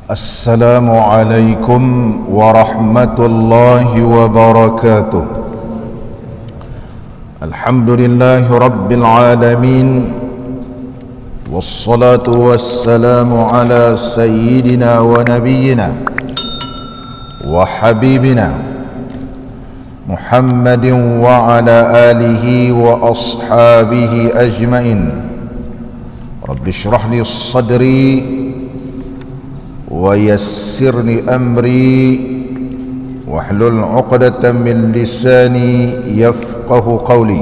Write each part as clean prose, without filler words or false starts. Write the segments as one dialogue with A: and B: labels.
A: Assalamualaikum warahmatullahi wabarakatuh. Alhamdulillahi rabbil alamin. Wassalatu wassalamu ala sayyidina wa nabiyyina wa habibina Muhammadin wa ala alihi wa ashabihi ajmain. Rabbi shrah li sadri wa yassirni amri wahlul 'uqdatam min lisani yafqahu qawli.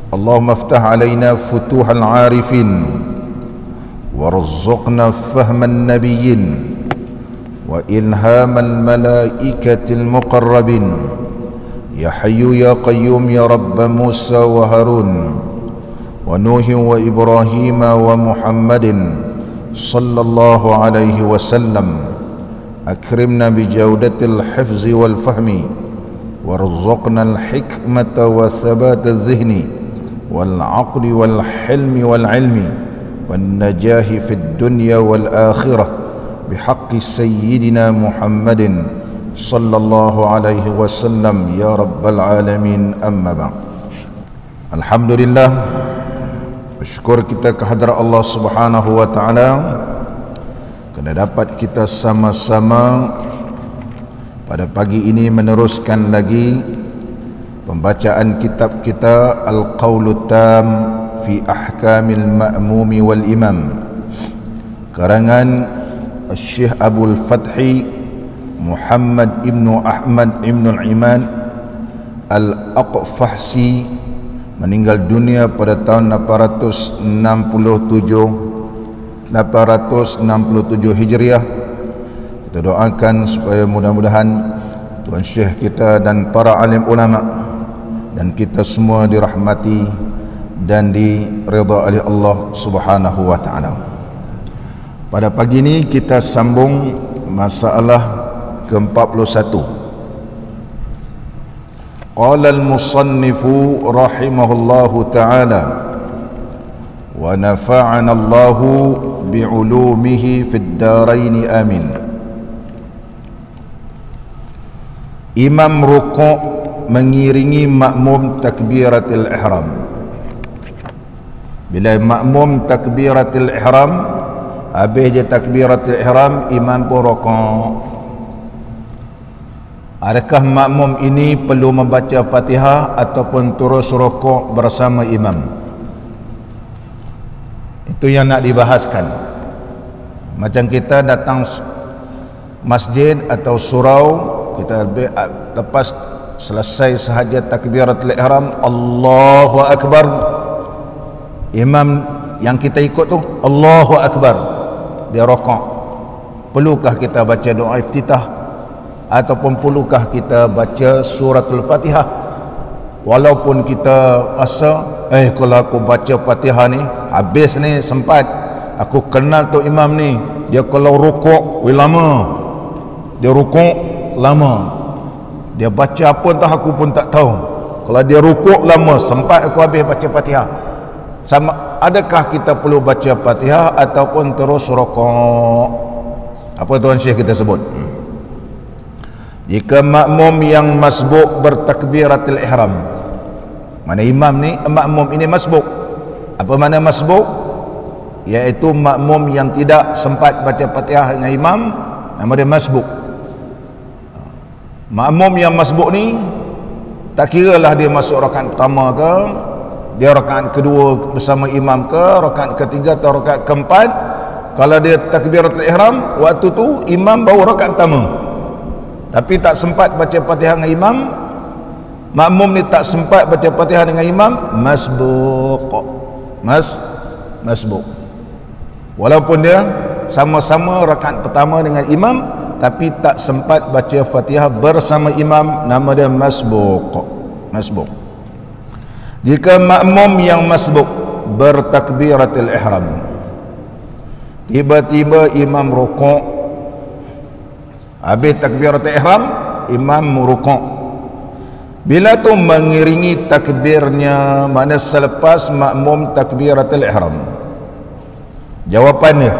A: Allahumma iftah alaina futuhal 'arifin warzuqna fahman nabiyyin wa ilhamal malaikatil muqarrabin. Ya hayyu ya qayyum ya rabb Musa wa Harun wa Nuh wa Ibrahim wa Muhammadin sallallahu alaihi wasallam. Akrimna bijawdatil hifzi wal fahmi warzuqna al hikmata wa thabata dhihni wal aqli wal hilmi wal ilmi wan najahi fid dunya wal akhirah bihaqqi sayyidina Muhammadin sallallahu alaihi wasallam ya rabbal alamin. Amma ba'd. Alhamdulillah, syukur kita kehadrat Allah Subhanahu wa taala kerana dapat kita sama-sama pada pagi ini meneruskan lagi pembacaan kitab kita Al-Qawlut Tam fi Ahkamil Ma'mumi wal Imam, karangan Syekh Abul Fathi Muhammad ibnu Ahmad ibnu Al-Iman Al-Aqfahsi, meninggal dunia pada tahun 867 Hijriah. Kita doakan supaya mudah-mudahan Tuan Syekh kita dan para alim ulama dan kita semua dirahmati dan diridha oleh Allah Subhanahu wa taala. Pada pagi ini kita sambung masalah ke-41. Qala al-musannifu rahimahullahu ta'ala wa nafa'ana Allahu bi'ulumihi fid daraini amin. Imam rukuk mengiringi makmum takbiratul ihram. Bila makmum takbiratul ihram, habis dia takbiratul ihram, imam pun rukuk. Adakah makmum ini perlu membaca Fatihah ataupun terus rukuk bersama imam? Itu yang nak dibahaskan. Macam kita datang masjid atau surau, kita lepas selesai sahaja takbiratul ihram, Allahu akbar, imam yang kita ikut tu Allahu akbar, dia rukuk. Perlukah kita baca doa iftitah ataupun perlukah kita baca suratul Fatihah? Walaupun kita rasa kalau aku baca Fatihah ni habis ni, sempat aku kenal tu imam ni, dia kalau rukuk lama, dia rukuk lama, dia baca apa entah aku pun tak tahu. Kalau dia rukuk lama, sempat aku habis baca Fatihah. Sama, adakah kita perlu baca Fatihah ataupun terus rukuk? Apa Tuan Syekh kita sebut? Jika makmum yang masbuk bertakbiratul ihram, mana imam ni, makmum ini masbuk. Apa makna masbuk? Iaitu makmum yang tidak sempat baca Fatihah dengan imam, nama dia masbuk. Makmum yang masbuk ni tak kiralah dia masuk rakaat pertama ke, dia rakaat kedua bersama imam ke, rakaat ketiga atau rakaat keempat. Kalau dia takbiratul ihram, waktu tu imam baru rakaat pertama, tapi tak sempat baca Fatihah dengan imam, makmum ni tak sempat baca Fatihah dengan imam, masbuk. Masbuk. Walaupun dia sama-sama rakaat pertama dengan imam, tapi tak sempat baca Fatihah bersama imam, nama dia masbuk. Jika makmum yang masbuk bertakbiratul ihram, tiba-tiba imam rukuk, habis takbiratul ihram, imam rukuk. Bila tu mengiringi takbirnya, mana selepas makmum takbiratul ihram. Jawapannya,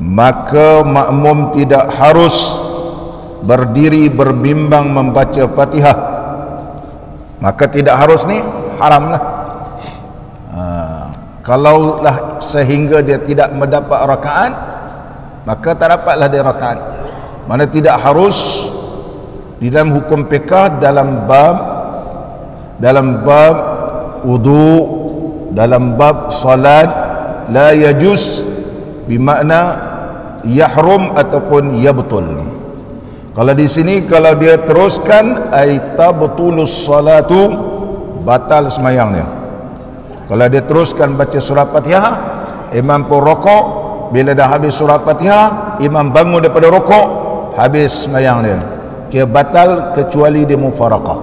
A: maka makmum tidak harus berdiri berbimbang membaca Fatihah. Maka tidak harus ni haramlah. Kalaulah sehingga dia tidak mendapat rakaat, maka tak dapatlah dia rakaat. Mana tidak harus di dalam hukum fiqh, dalam bab wudu, dalam bab salat, la yajuz bermakna yahrum ataupun yabtul. Kalau di sini kalau dia teruskan ay tabtulus salatu, batal sembahyang dia. Kalau dia teruskan baca surah Fatihah, imam pun rokok, bila dah habis surah Fatihah, imam bangun daripada rokok, habis sembahyang dia. Kira batal kecuali dia mufaraqah.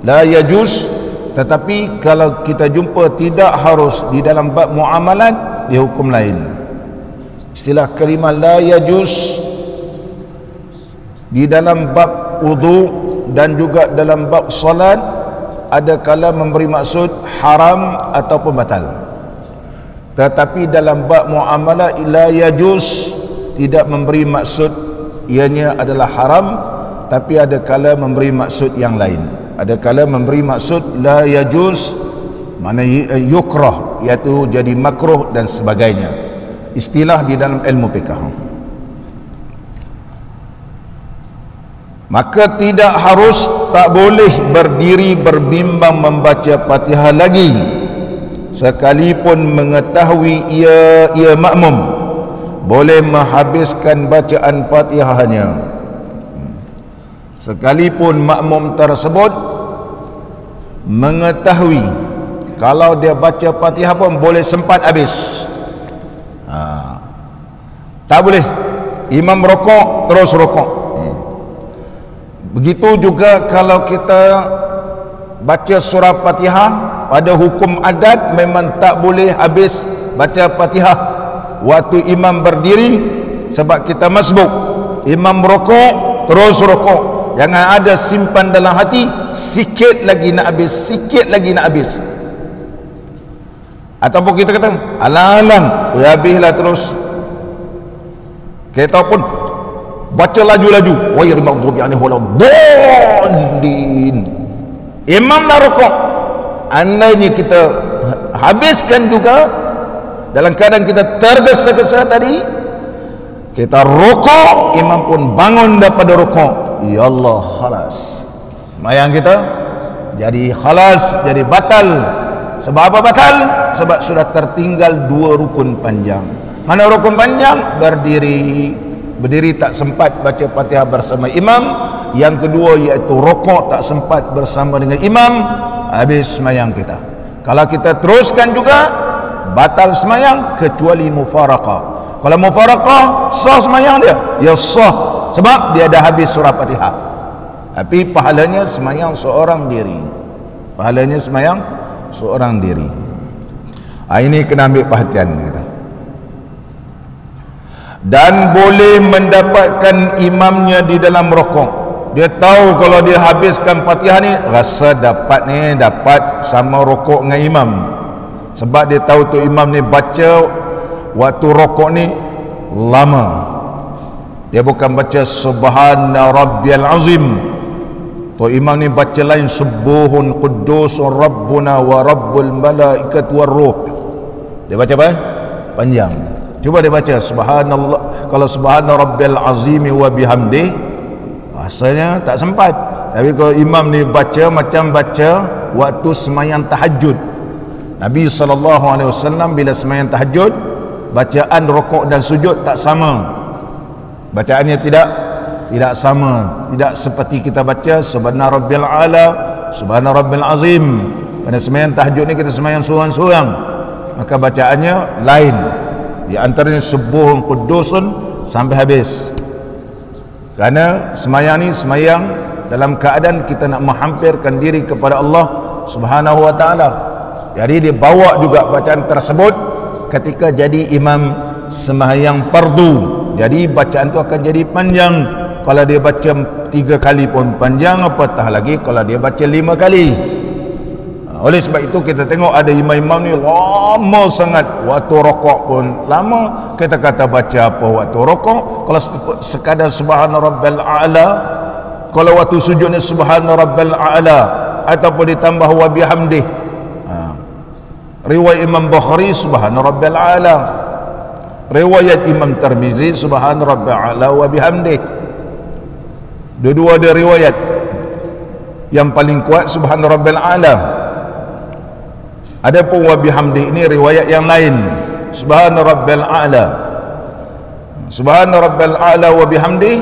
A: La yajuz. Tetapi kalau kita jumpa tidak harus di dalam bab muamalat, dia hukum lain. Istilah kalimah la yajuz di dalam bab wudu dan juga dalam bab salat ada kala memberi maksud haram ataupun batal. Tetapi dalam bab muamalah la yajuz tidak memberi maksud ianya adalah haram, tapi ada kala memberi maksud yang lain. Ada kala memberi maksud la yajuz mana yukrah, iaitu jadi makruh dan sebagainya. Istilah di dalam ilmu fiqh. Maka tidak harus, tak boleh berdiri berbimbang membaca Fatihah lagi sekalipun mengetahui ia makmum boleh menghabiskan bacaan Fatihahnya. Sekalipun makmum tersebut mengetahui kalau dia baca Fatihah pun boleh sempat habis, tak boleh imam rokok terus rokok. Begitu juga kalau kita baca surah Fatihah, pada hukum adat memang tak boleh habis baca Fatihah waktu imam berdiri, sebab kita masbuk. Imam rokok terus rokok, jangan ada simpan dalam hati sikit lagi nak habis, sikit lagi nak habis. Ataupun kita kata alang-alang habislah terus. Kita pun baca laju-laju, wa yarmaghdubi alaihim waladdallin. Imam dah rokok, andainya kita habiskan juga dalam keadaan kita tergesa-gesa tadi, kita rokok, imam pun bangun daripada rokok, ya Allah, khalas mayang kita jadi khalas, jadi batal. Sebab apa batal? Sebab sudah tertinggal dua rukun panjang. Mana rukun panjang? Berdiri tak sempat baca Fatihah bersama imam. Yang kedua iaitu rokok, tak sempat bersama dengan imam, habis semayang kita. Kalau kita teruskan juga batal semayang kecuali mufaraqah. Kalau mufaraqah sah semayang dia, ya sah, sebab dia dah habis surah Fatihah. Tapi pahalanya semayang seorang diri. Pahalanya semayang seorang diri. Ini kena ambil perhatian kita. Dan boleh mendapatkan imamnya di dalam rokok. Dia tahu kalau dia habiskan Fatihah ni, rasa dapat sama rokok dengan imam. Sebab dia tahu tu imam ni baca waktu rokok ni lama. Dia bukan baca subhana rabbiyal azim. Tu imam ni baca lain, subuhun qudusun rabbuna wa rabbul malaikat war ruh. Dia baca apa? Panjang. Cuba dia baca subhanallah, kalau subhana rabbil azimi wa bihamdi, rasanya tak sempat. Tapi kalau imam ni baca macam baca waktu semayang tahajud. Nabi SAW bila semayang tahajud, bacaan rukuk dan sujud tak sama. Bacaannya tidak sama, tidak seperti kita baca subhana rabbil ala, subhana rabbil azim. Kerana semayang tahajud ni kita semayang seorang-seorang, maka bacaannya lain. Di antaranya subuhun qudusun sampai habis. Kerana semayang ni semayang dalam keadaan kita nak menghampirkan diri kepada Allah Subhanahu wa taala. Jadi dia bawa juga bacaan tersebut ketika jadi imam semayang fardu. Jadi bacaan tu akan jadi panjang. Kalau dia baca 3 kali pun panjang, apatah lagi kalau dia baca 5 kali. Oleh sebab itu kita tengok ada imam-imam ni lama sangat, waktu rokok pun lama. Kita kata baca apa waktu rokok? Kalau sekadar subhana rabbal a'la, kalau waktu sujudnya subhana rabbal a'la, ataupun ditambah wa bihamdih. Riwayat Imam Bukhari subhana rabbal a'la, riwayat Imam Tirmizi subhana rabbal a'la wa bihamdih. Dua-dua ada riwayat. Yang paling kuat subhana rabbal a'la. Adapun wa bihamdih ini riwayat yang lain. Subhana rabbal a'la, subhana rabbal a'la wa bihamdih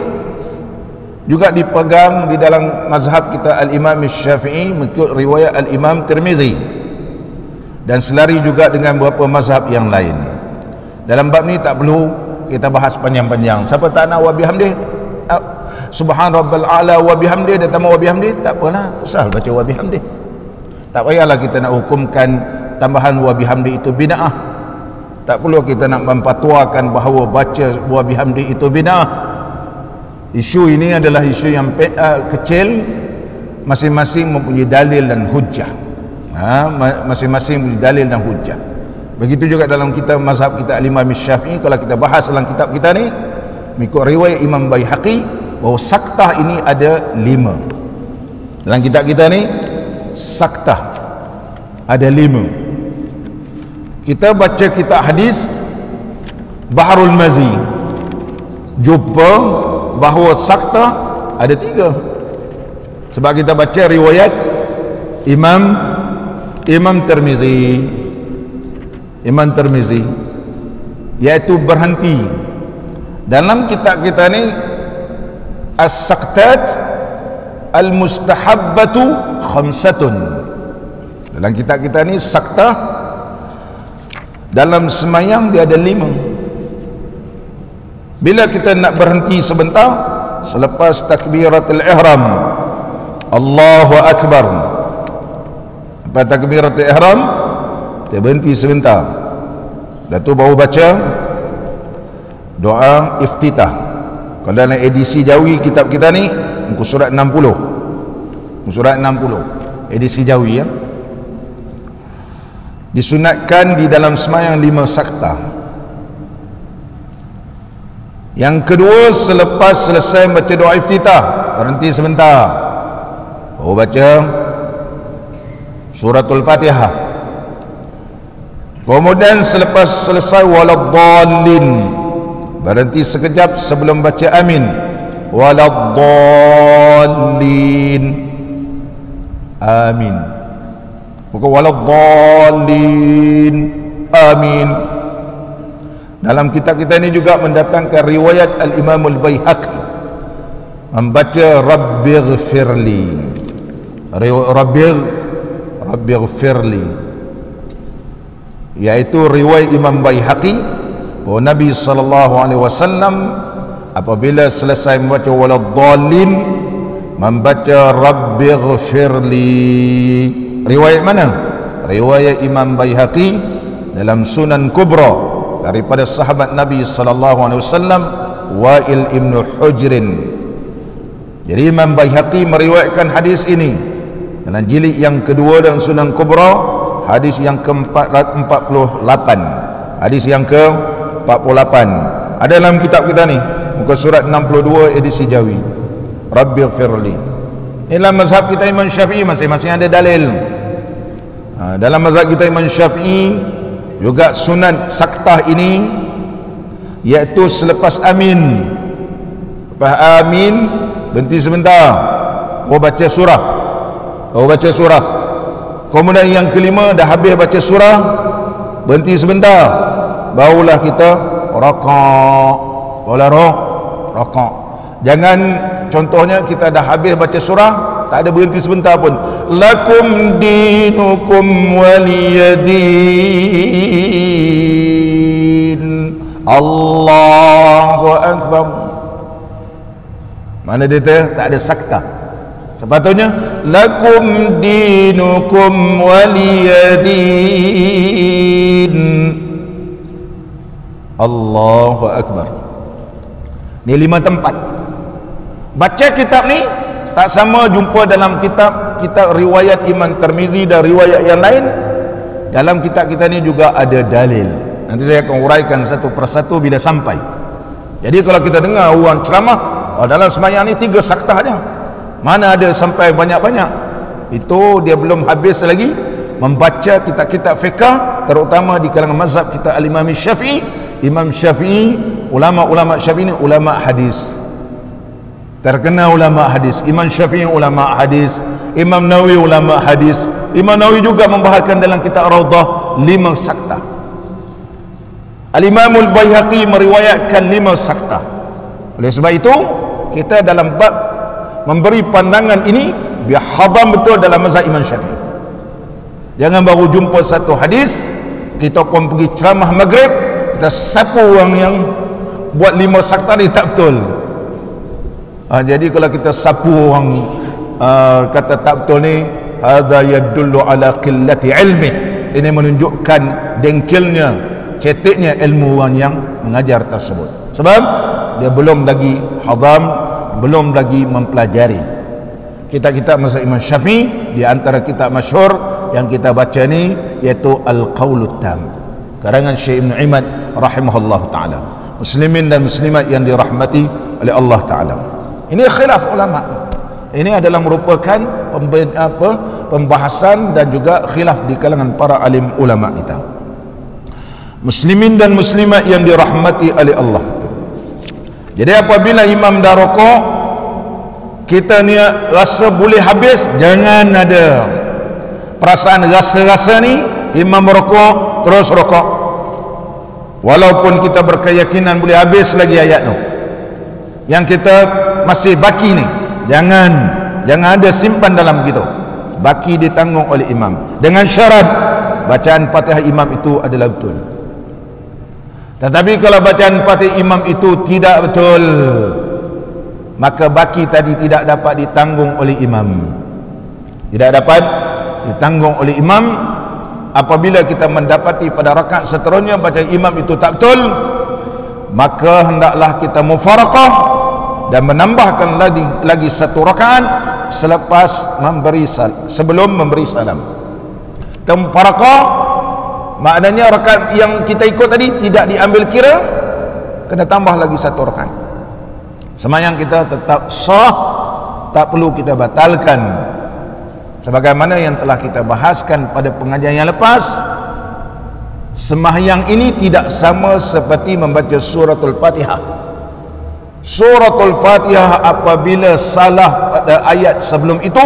A: juga dipegang di dalam mazhab kita al-Imam Syafi'i mengikut riwayat al-Imam Tirmizi, dan selari juga dengan beberapa mazhab yang lain. Dalam bab ni tak perlu kita bahas panjang-panjang. Siapa tak nak wa bihamdih, subhan rabbal a'la wa bihamdih, dia tambah wa bihamdih, tak apalah, usah baca wa bihamdih. Tak payahlah kita nak hukumkan tambahan wa bihamdih itu bid'ah. Tak perlu kita nak memfatwakan bahawa baca wa bihamdih itu bid'ah. Isu ini adalah isu yang kecil, masing-masing mempunyai dalil dan hujjah. Masing-masing mempunyai dalil dan hujjah. Begitu juga dalam kita mazhab kita al-Imam Syafi'i. Kalau kita bahas dalam kitab kita ni mengikut riwayat Imam Baihaqi bahawa saktah ini ada 5. Dalam kitab kita ni saktah ada 5. Kita baca kitab hadis Baharul Mazi, jumpa bahawa saktah ada 3. Sebab kita baca riwayat Imam Tirmizi, iaitu berhenti. Dalam kitab kita ni as-saktat al-mustahabbatu khamsatun. Dalam kitab kita ni saktah dalam semayang dia ada 5. Bila kita nak berhenti sebentar selepas takbiratul ihram, Allahu akbar, lepas takbiratul ihram kita berhenti sebentar, dah tu baru baca doa iftitah. Kalau dalam edisi Jawi kitab kita ni muka surat 60, edisi Jawi ya, disunatkan di dalam semayang 5 saktah. Yang kedua, selepas selesai baca doa iftitah berhenti sebentar, baru baca suratul Fatihah. Kemudian selepas selesai waladdallin berhenti sekejap sebelum baca amin, waladdallin, amin, bukan waladdallin, amin. Dalam kitab kita ini juga mendatangkan riwayat al-Imam al-Baihaqi membaca rabbighfirli, rabbighfirli, iaitu riwayat Imam Baihaqi bahawa Nabi SAW apabila selesai membaca waladdallin membaca rabbighfirli. Riwayat mana? Riwayat Imam Baihaqi dalam Sunan Kubra daripada sahabat Nabi SAW Wa'il ibn Hujrin. Jadi Imam Baihaqi meriwayatkan hadis ini dalam jilid yang kedua dalam Sunan Kubra, hadis yang ke-48, hadis yang ke-48 ada dalam kitab kita ni muka surat 62 edisi Jawi, rabbighfirli. Dalam mazhab kita Imam Syafi'i masing-masing ada dalil. Dalam mazhab kita Imam Syafi'i juga sunat saktah ini iaitu selepas amin, lepas amin berhenti sebentar, baca surah. Kemudian yang kelima dah habis baca surah berhenti sebentar, barulah kita raka'. Jangan contohnya kita dah habis baca surah tak ada berhenti sebentar pun, lakum dinukum waliyadin, Allahu akbar. Mana dia tak ada saktah. Sepatutnya lakum dinukum waliyadin, Allahu akbar. Ni 5 tempat baca kitab ni. Tak sama jumpa dalam kitab kitab riwayat Imam Tirmizi dan riwayat yang lain, dalam kitab kita ni juga ada dalil. Nanti saya akan uraikan satu persatu bila sampai. Jadi kalau kita dengar orang ceramah, dalam sembahyang ni 3 saktah aja, mana ada sampai banyak-banyak. Itu dia belum habis lagi membaca kitab-kitab fiqh, terutama di kalangan mazhab kita Al-Imam Syafi'i. Imam Syafi'i, ulama-ulama Syafi'i ni ulama hadis, terkenal ulama hadis. Imam Syafi'i ulama hadis, Imam Nawawi ulama hadis. Imam Nawawi juga membahaskan dalam kitab Raudah 5 saktah. Al-Imam Al-Baihaqi meriwayatkan 5 saktah. Oleh sebab itu kita dalam bab memberi pandangan ini biar hadam betul dalam mazhab Imam Syafi'i. Jangan baru jumpa satu hadis kita pun pergi ceramah maghrib, kita sapu orang yang buat 5 saktah ni tak betul. Jadi kalau kita sapu orang kata tak betul ni, hadza yadullu ala qillati ilmi, ini menunjukkan dengkilnya, ceteknya ilmu orang yang mengajar tersebut, sebab dia belum lagi hadam, belum lagi mempelajari. Kitab-kitab mazhab Imam Syafi'i, di antara kitab masyhur yang kita baca ni iaitu Al-Qaulut Tam, karangan Syekh Ibn Imad rahimahullah ta'ala. Muslimin dan muslimat yang dirahmati oleh Allah ta'ala, ini khilaf ulama. Ini adalah merupakan pembahasan dan juga khilaf di kalangan para alim ulama kita. Muslimin dan muslimat yang dirahmati oleh Allah. Jadi apabila imam dah rokok, kita ni rasa boleh habis, jangan ada perasaan rasa-rasa ni imam rokok terus rokok, walaupun kita berkeyakinan boleh habis lagi ayat tu yang kita masih baki ni. Jangan ada simpan dalam begitu. Baki ditanggung oleh imam dengan syarat bacaan Fatihah imam itu adalah betul. Tetapi kalau bacaan Fatihah imam itu tidak betul, maka baki tadi tidak dapat ditanggung oleh imam. Tidak dapat ditanggung oleh imam. Apabila kita mendapati pada rakaat seterusnya bacaan imam itu tak betul, maka hendaklah kita mufaraqah dan menambahkan lagi satu rakaat selepas sebelum memberi salam. Mufaraqah maknanya rakaat yang kita ikut tadi tidak diambil kira, kena tambah lagi satu rakaat. Sembahyang kita tetap sah, tak perlu kita batalkan. Sebagaimana yang telah kita bahaskan pada pengajian yang lepas, sembahyang ini tidak sama seperti membaca suratul Fatihah. Suratul Fatihah apabila salah pada ayat sebelum itu,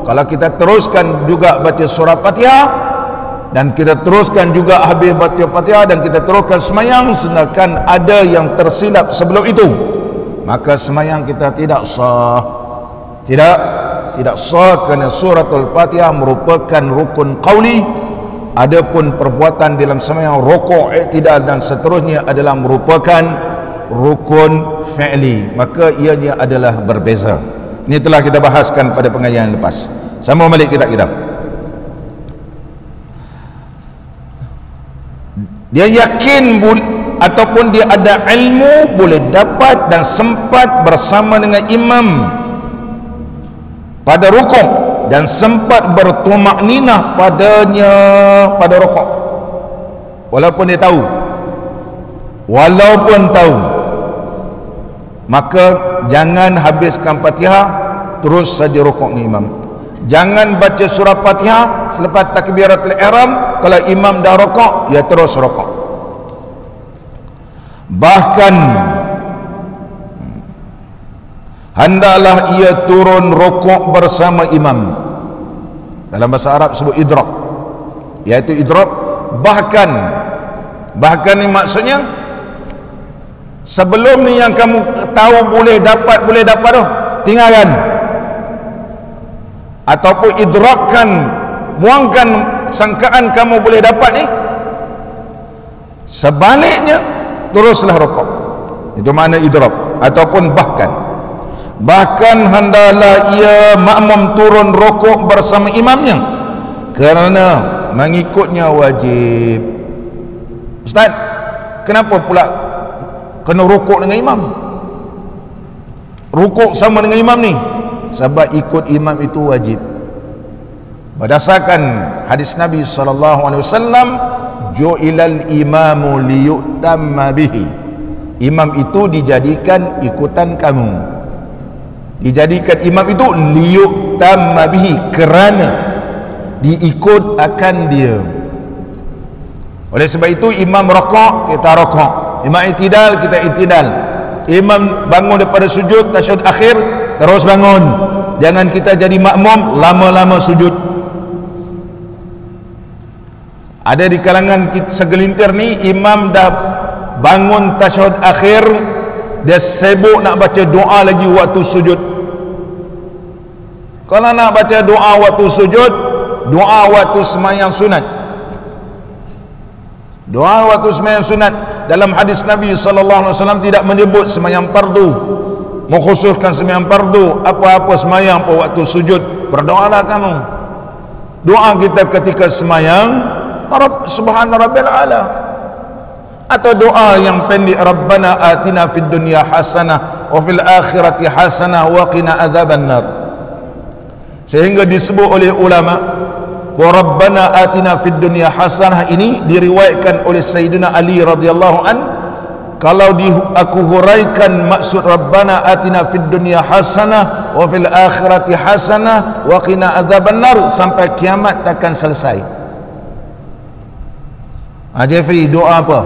A: kalau kita teruskan juga baca surah Fatihah dan kita teruskan juga habis baca Fatihah dan kita teruskan sembahyang sedangkan ada yang tersilap sebelum itu, maka sembahyang kita tidak sah. Tidak sah, kerana suratul Fatihah merupakan rukun qauli. Adapun perbuatan dalam sembahyang rukuk, i'tidal dan seterusnya adalah merupakan rukun fi'li, maka ianya adalah berbeza. Ini telah kita bahaskan pada pengajian yang lepas. Sama balik kita. Dia yakin ataupun dia ada ilmu boleh dapat dan sempat bersama dengan imam pada rukuk dan sempat bertumakninah padanya pada rukuk, walaupun tahu, maka jangan habiskan Fatihah terus saja rukuk dengan imam. Jangan baca surah Fatihah selepas takbiratul ihram, kalau imam dah rukuk ya terus rukuk. Bahkan hendaklah ia turun rukuk bersama imam. Dalam bahasa Arab sebut idrak, iaitu idrak. Bahkan ni maksudnya sebelum ni yang kamu tahu boleh dapat tu, tinggalkan ataupun idrakkan, buangkan sangkaan kamu boleh dapat ni, sebaliknya teruslah rukuk. Itu makna idrak. Ataupun bahkan hendaklah ia makmum turun rukuk bersama imamnya, kerana mengikutnya wajib. Ustaz, kenapa pula kena rukuk dengan imam, rukuk sama dengan imam ni? Sebab ikut imam itu wajib. Berdasarkan hadis Nabi SAW, ju'ilal imamu liyutamma bihi. Imam itu dijadikan ikutan kamu. Dijadikan imam itu liyutamma bihi, kerana diikut akan dia. Oleh sebab itu imam rokok, kita rokok. Imam i'tidal, kita i'tidal. Imam bangun daripada sujud tasyahud akhir, terus bangun. Jangan kita jadi makmum lama-lama sujud. Ada di kalangan segelintir ni, imam dah bangun tasyahud akhir, dia sibuk nak baca doa lagi waktu sujud. Kalau nak baca doa waktu sujud, doa waktu sembahyang sunat. Doa waktu sembahyang sunat dalam hadis Nabi SAW tidak menyebut sembahyang fardu, mengkhususkan sembahyang fardu. Apa-apa sembahyang pada waktu sujud, berdoalah kamu. Doa kita ketika sembahyang, Subhana Rabbil A'la, atau doa yang pendek, Rabbana atina fid dunya hasanah wa fil akhirati hasanah wa qina adzabannar. Sehingga disebut oleh ulama wa Rabbana atina fid dunya hasanah ini diriwayatkan oleh Sayyidina Ali radhiyallahu an. Kalau aku huraikan maksud Rabbana atina fid dunya hasanah wa fil akhirati hasanah wa qina adzabannar, sampai kiamat takkan selesai. Jeffrey, doa apa?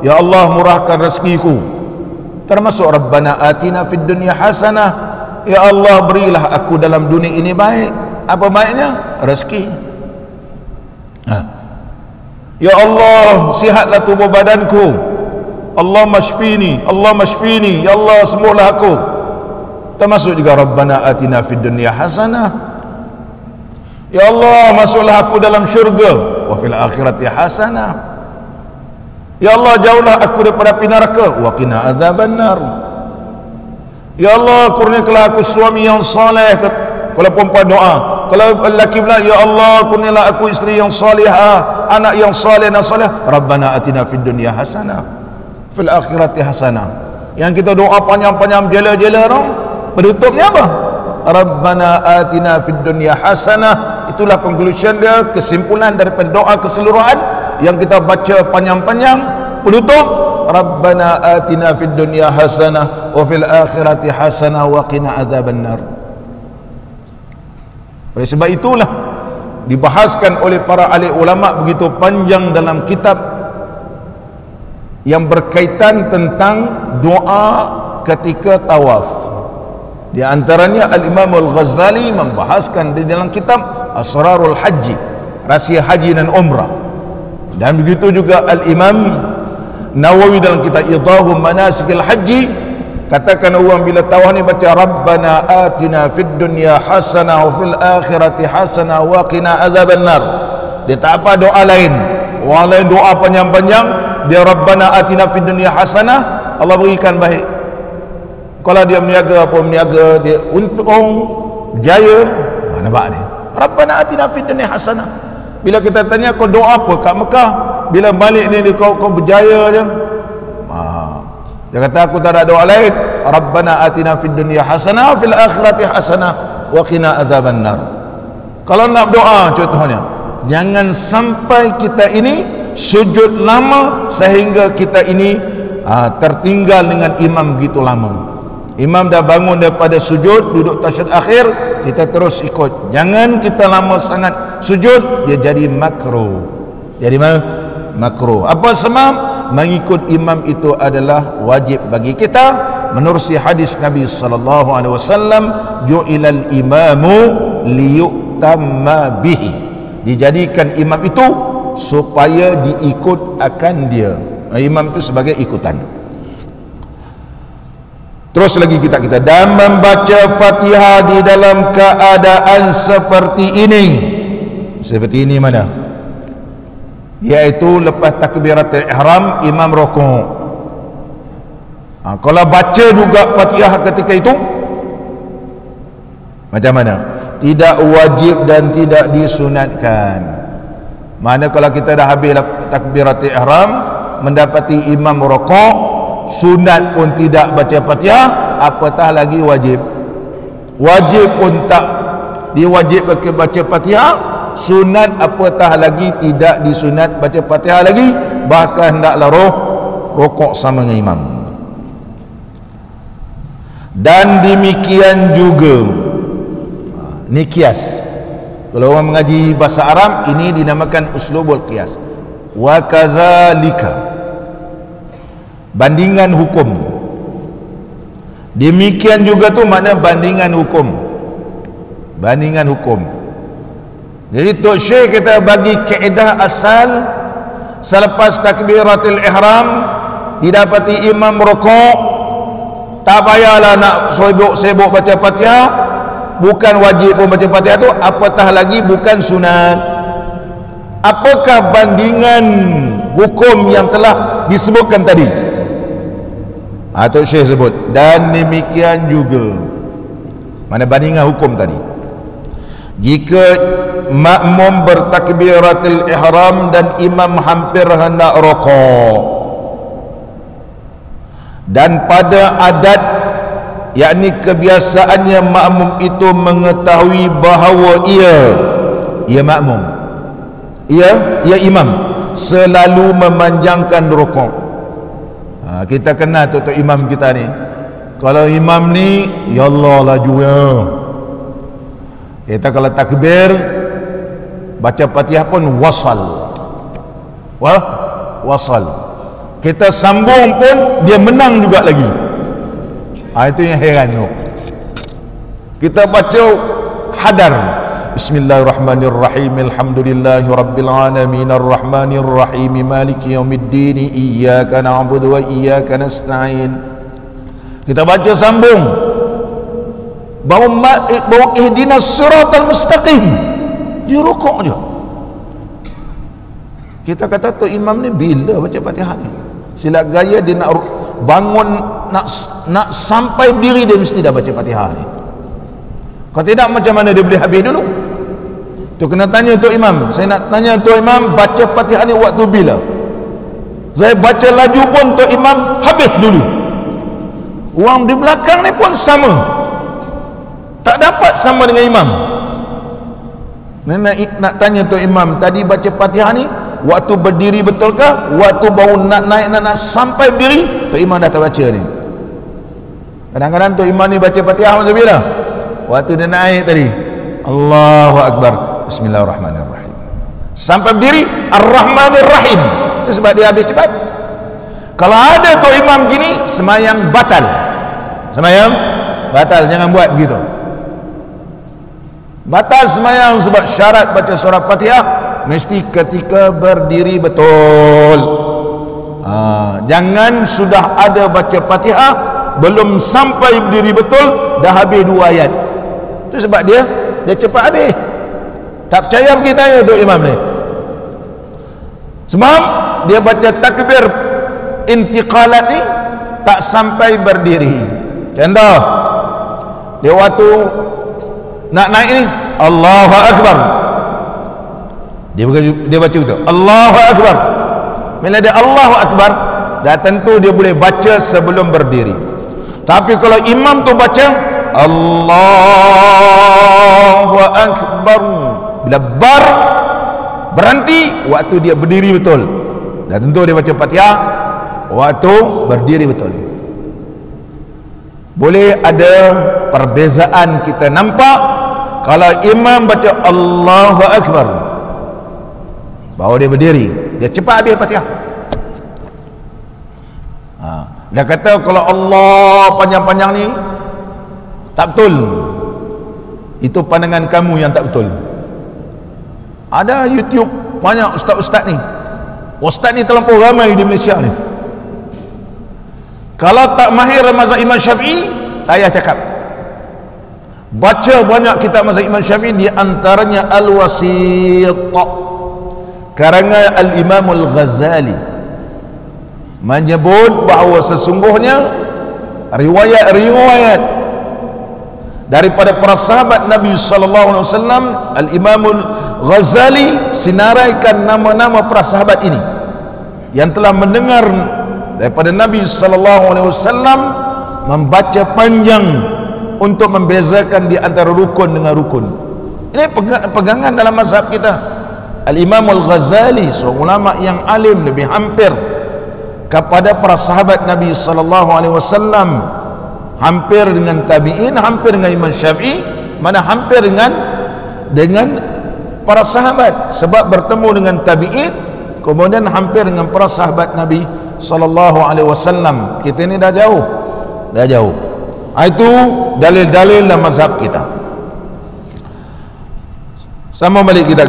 A: Ya Allah, murahkan rezekiku, termasuk Rabbana atina fid dunya hasanah. Ya Allah, berilah aku dalam dunia ini baik. Apa baiknya? Rezeki. Ya Allah, sihatlah tubuh badanku. Allah mashfini, Allah mashfini. Ya Allah, sembuhlah aku. Termasuk juga Rabbana atina fid dunya hasanah. Ya Allah, masuklah aku dalam syurga. Wa fil akhirati hasanah. Ya Allah, jauhlah aku daripada api neraka. Wa qina adzabannar. Ya Allah, kurniakanlah aku suami yang saleh. Kalau perempuan doa, kalau lelaki pula, ya Allah, kurniakanlah aku isteri yang salihah, anak yang saleh dan saleh. Rabbana atina fid dunya hasanah fil akhirati hasanah. Yang kita doa panjang-panjang jela-jela tu, penutupnya apa? Rabbana atina fid dunya hasanah. Itulah conclusion dia, kesimpulan daripada doa keseluruhan yang kita baca panjang-panjang. Penutup, Rabbana atina fid dunya hasanah wa fil akhirati hasanah wa qina adzabannar. Oleh sebab itulah dibahaskan oleh para ahli ulama begitu panjang dalam kitab yang berkaitan tentang doa ketika tawaf. Di antaranya Al-Imam Al-Ghazali membahaskan di dalam kitab Asrarul Haji, rahsia haji dan umrah. Dan begitu juga Al-Imam Nawawi dalam kitab Idahu Manasikil Haji, katakan orang bila tawaf ni baca Rabbana atina fid dunya hasanah wa fil akhirati hasanah wa qina adzabannar. Dia tak apa doa lain. Orang lain doa panjang-panjang, dia Rabbana atina fid dunya hasanah, Allah berikan baik. Kalau dia meniaga apa meniaga, dia untung jaya, mana nampak ni Rabbana atina fid dunya hasanah. Bila kita tanya kau doa apa kat Mekah, bila balik ni kau berjaya je. Dia kata aku tak ada doa lain, Rabbana atina fid dunya hasanah fil akhirati hasanah wa qina adzabannar. Kalau nak doa contohnya, jangan sampai kita ini sujud lama sehingga kita ini tertinggal dengan imam begitu lama. Imam dah bangun daripada sujud, duduk tasyahud akhir, kita terus ikut. Jangan kita lama sangat sujud, dia jadi makruh. Jadi makruh. Apa sebab? Mengikut imam itu adalah wajib bagi kita. Menurut hadis Nabi sallallahu alaihi wasallam, ju'ilal imamu liyutamma bihi. Dijadikan imam itu supaya diikut akan dia. Imam itu sebagai ikutan. Terus lagi kita dan membaca Fatihah di dalam keadaan seperti ini. Seperti ini mana? Yaitu lepas takbiratul ihram, imam rukuk. Kalau baca juga Fatihah ketika itu, macam mana? Tidak wajib dan tidak disunatkan. Mana kalau kita dah habis takbiratul ihram, mendapati imam rukuk, sunat pun tidak baca Fatihah, apatah lagi wajib. Wajib pun tak diwajibkan baca Fatihah, sunat apatah lagi tidak disunat baca Fatihah lagi, bahkan hendaklah rokok sama dengan imam. Dan demikian juga, ni kias. Kalau orang mengaji bahasa Arab, ini dinamakan uslubul qiyas. Wa kazalika, bandingan hukum. Demikian juga tu makna bandingan hukum. Bandingan hukum. Jadi Tok Syekh kita bagi kaedah asal, selepas takbiratul ihram didapati imam rokok, tak payahlah nak sibuk baca Fatihah. Bukan wajib pun baca Fatihah tu, apatah lagi bukan sunat. Apakah bandingan hukum yang telah disebutkan tadi? Tok Syekh sebut, dan demikian juga, mana bandingan hukum tadi, jika makmum bertakbiratul ihram dan imam hampir hendak rokok, dan pada adat, yakni kebiasaannya makmum itu mengetahui bahawa ia makmum, ia imam selalu memanjangkan rokok. Kita kenal tu imam kita ni, kalau imam ni ya Allah laju ya, kita kalau takbir baca Fatihah pun wasal, kita sambung pun dia menang juga lagi. Itu yang heran tu. Kita baca hadar, Bismillahirrahmanirrahim, alhamdulillahi rabbil alamin, arrahmanir rahim, maliki yaumiddin, iyyaka na'budu wa iyyaka nasta'in. Kita baca sambung, bau ihdinas siratal mustaqim, dia rukuk je. Kita kata tu imam ni bila baca Fatihah ni, silap gaya dia nak bangun, nak sampai diri dia mesti dah baca Fatihah ni. Kalau tidak macam mana dia boleh habis dulu? Tu kena tanya Tok Imam. Saya nak tanya Tok Imam, baca Fatihah ni waktu bila? Saya baca laju pun Tok Imam habis dulu. Orang di belakang ni pun sama, tak dapat sama dengan imam. Nak tanya Tok Imam, tadi baca Fatihah ni waktu berdiri betulkah? Waktu baru nak naik nak sampai berdiri, Tok Imam dah tak baca ni. Kadang-kadang Tok Imam ni baca Fatihah macam bila? Waktu dia naik tadi, Allahu Akbar, Bismillahirrahmanirrahim, sampai berdiri Ar-Rahmanir Rahim. Itu sebab dia habis cepat. Kalau ada Tok Imam gini, semayang batal. Semayang batal, jangan buat begitu. Batal semayang sebab syarat baca surah Fatihah mesti ketika berdiri betul. Jangan sudah ada baca Fatihah belum sampai berdiri betul dah habis 2 ayat. Itu sebab dia cepat habis. Tak percaya pergi tanya Tok Imam ni. Sebab dia baca takbir intiqalat ni tak sampai berdiri. Contoh, dia waktu nak naik ni Allahu Akbar, dia baca betul Allahu Akbar. Bila dia Allahu Akbar, dah tentu dia boleh baca sebelum berdiri. Tapi kalau imam tu baca Allahu Akbar, bila bar berhenti waktu dia berdiri betul, dah tentu dia baca Fatihah waktu berdiri betul. Boleh ada perbezaan kita nampak kalau imam baca Allahu Akbar baru dia berdiri, dia cepat habis Fatihah. Dia kata kalau Allah panjang-panjang ni tak betul, itu pandangan kamu yang tak betul. Ada YouTube banyak ustaz-ustaz ni, ustaz ni terlampau ramai di Malaysia ni. Kalau tak mahir mazhab Imam Syafi'i, tak payah cakap. Baca banyak kitab mazhab Imam Syafi'i, di antaranya Al-Wasit karangan Al-Imam Al-Ghazali, menyebut bahawa sesungguhnya riwayat-riwayat daripada para sahabat Nabi sallallahu alaihi wasallam, Al-Imam Al-Ghazali sinaraikan nama-nama para sahabat ini yang telah mendengar daripada Nabi sallallahu alaihi wasallam membaca panjang untuk membezakan di antara rukun dengan rukun. Ini pegangan dalam mazhab kita. Al-Imam Al-Ghazali, seorang ulama yang alim, lebih hampir kepada para sahabat Nabi sallallahu alaihi wasallam, hampir dengan tabi'in, hampir dengan Imam Syafi'i, mana hampir dengan para sahabat, sebab bertemu dengan tabi'in, kemudian hampir dengan para sahabat Nabi sallallahu alaihi wasallam. Kita ni dah jauh. Itu dalil-dalil dalam mazhab kita. Sama balik kita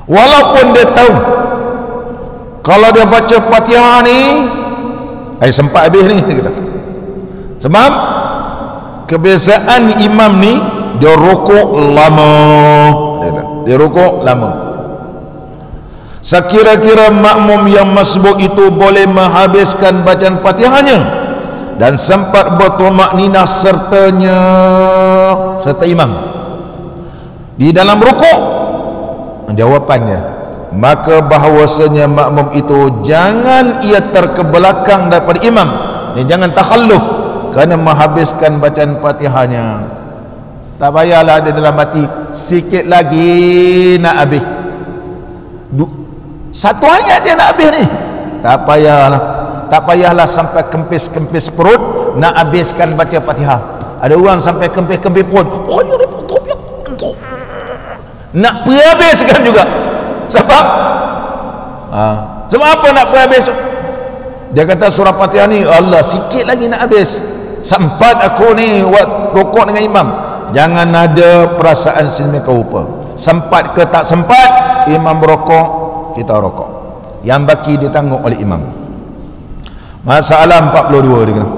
A: walaupun dia tahu kalau dia baca Fatihah ni sempat habis ni kita. Sebab kebiasaan imam ni dia rukuk lama, dia rukuk lama. Sekira-kira makmum yang masbuk itu boleh menghabiskan bacaan Fatihahnya dan sempat bertumakninah serta imam di dalam rukuk, jawapannya maka bahawasanya makmum itu jangan ia terkebelakang daripada imam, dia jangan takhalluf kerana menghabiskan bacaan Fatihahnya. Tak payahlah ada dalam hati sikit lagi nak habis, satu ayat dia nak habis ni, tak payahlah sampai kempis-kempis perut nak habiskan baca Fatihah. Ada orang sampai kempis-kempis perut, nak habiskan juga. Sebab apa nak habis? Dia kata surah Fatihah ni, Allah sikit lagi nak habis, sempat aku ni buat rukuk dengan imam. Jangan ada perasaan sedemikian rupa. Sempat ke tak sempat, imam berokok, kita rokok. Yang baki ditanggung oleh imam. Masalah 42 dia kata,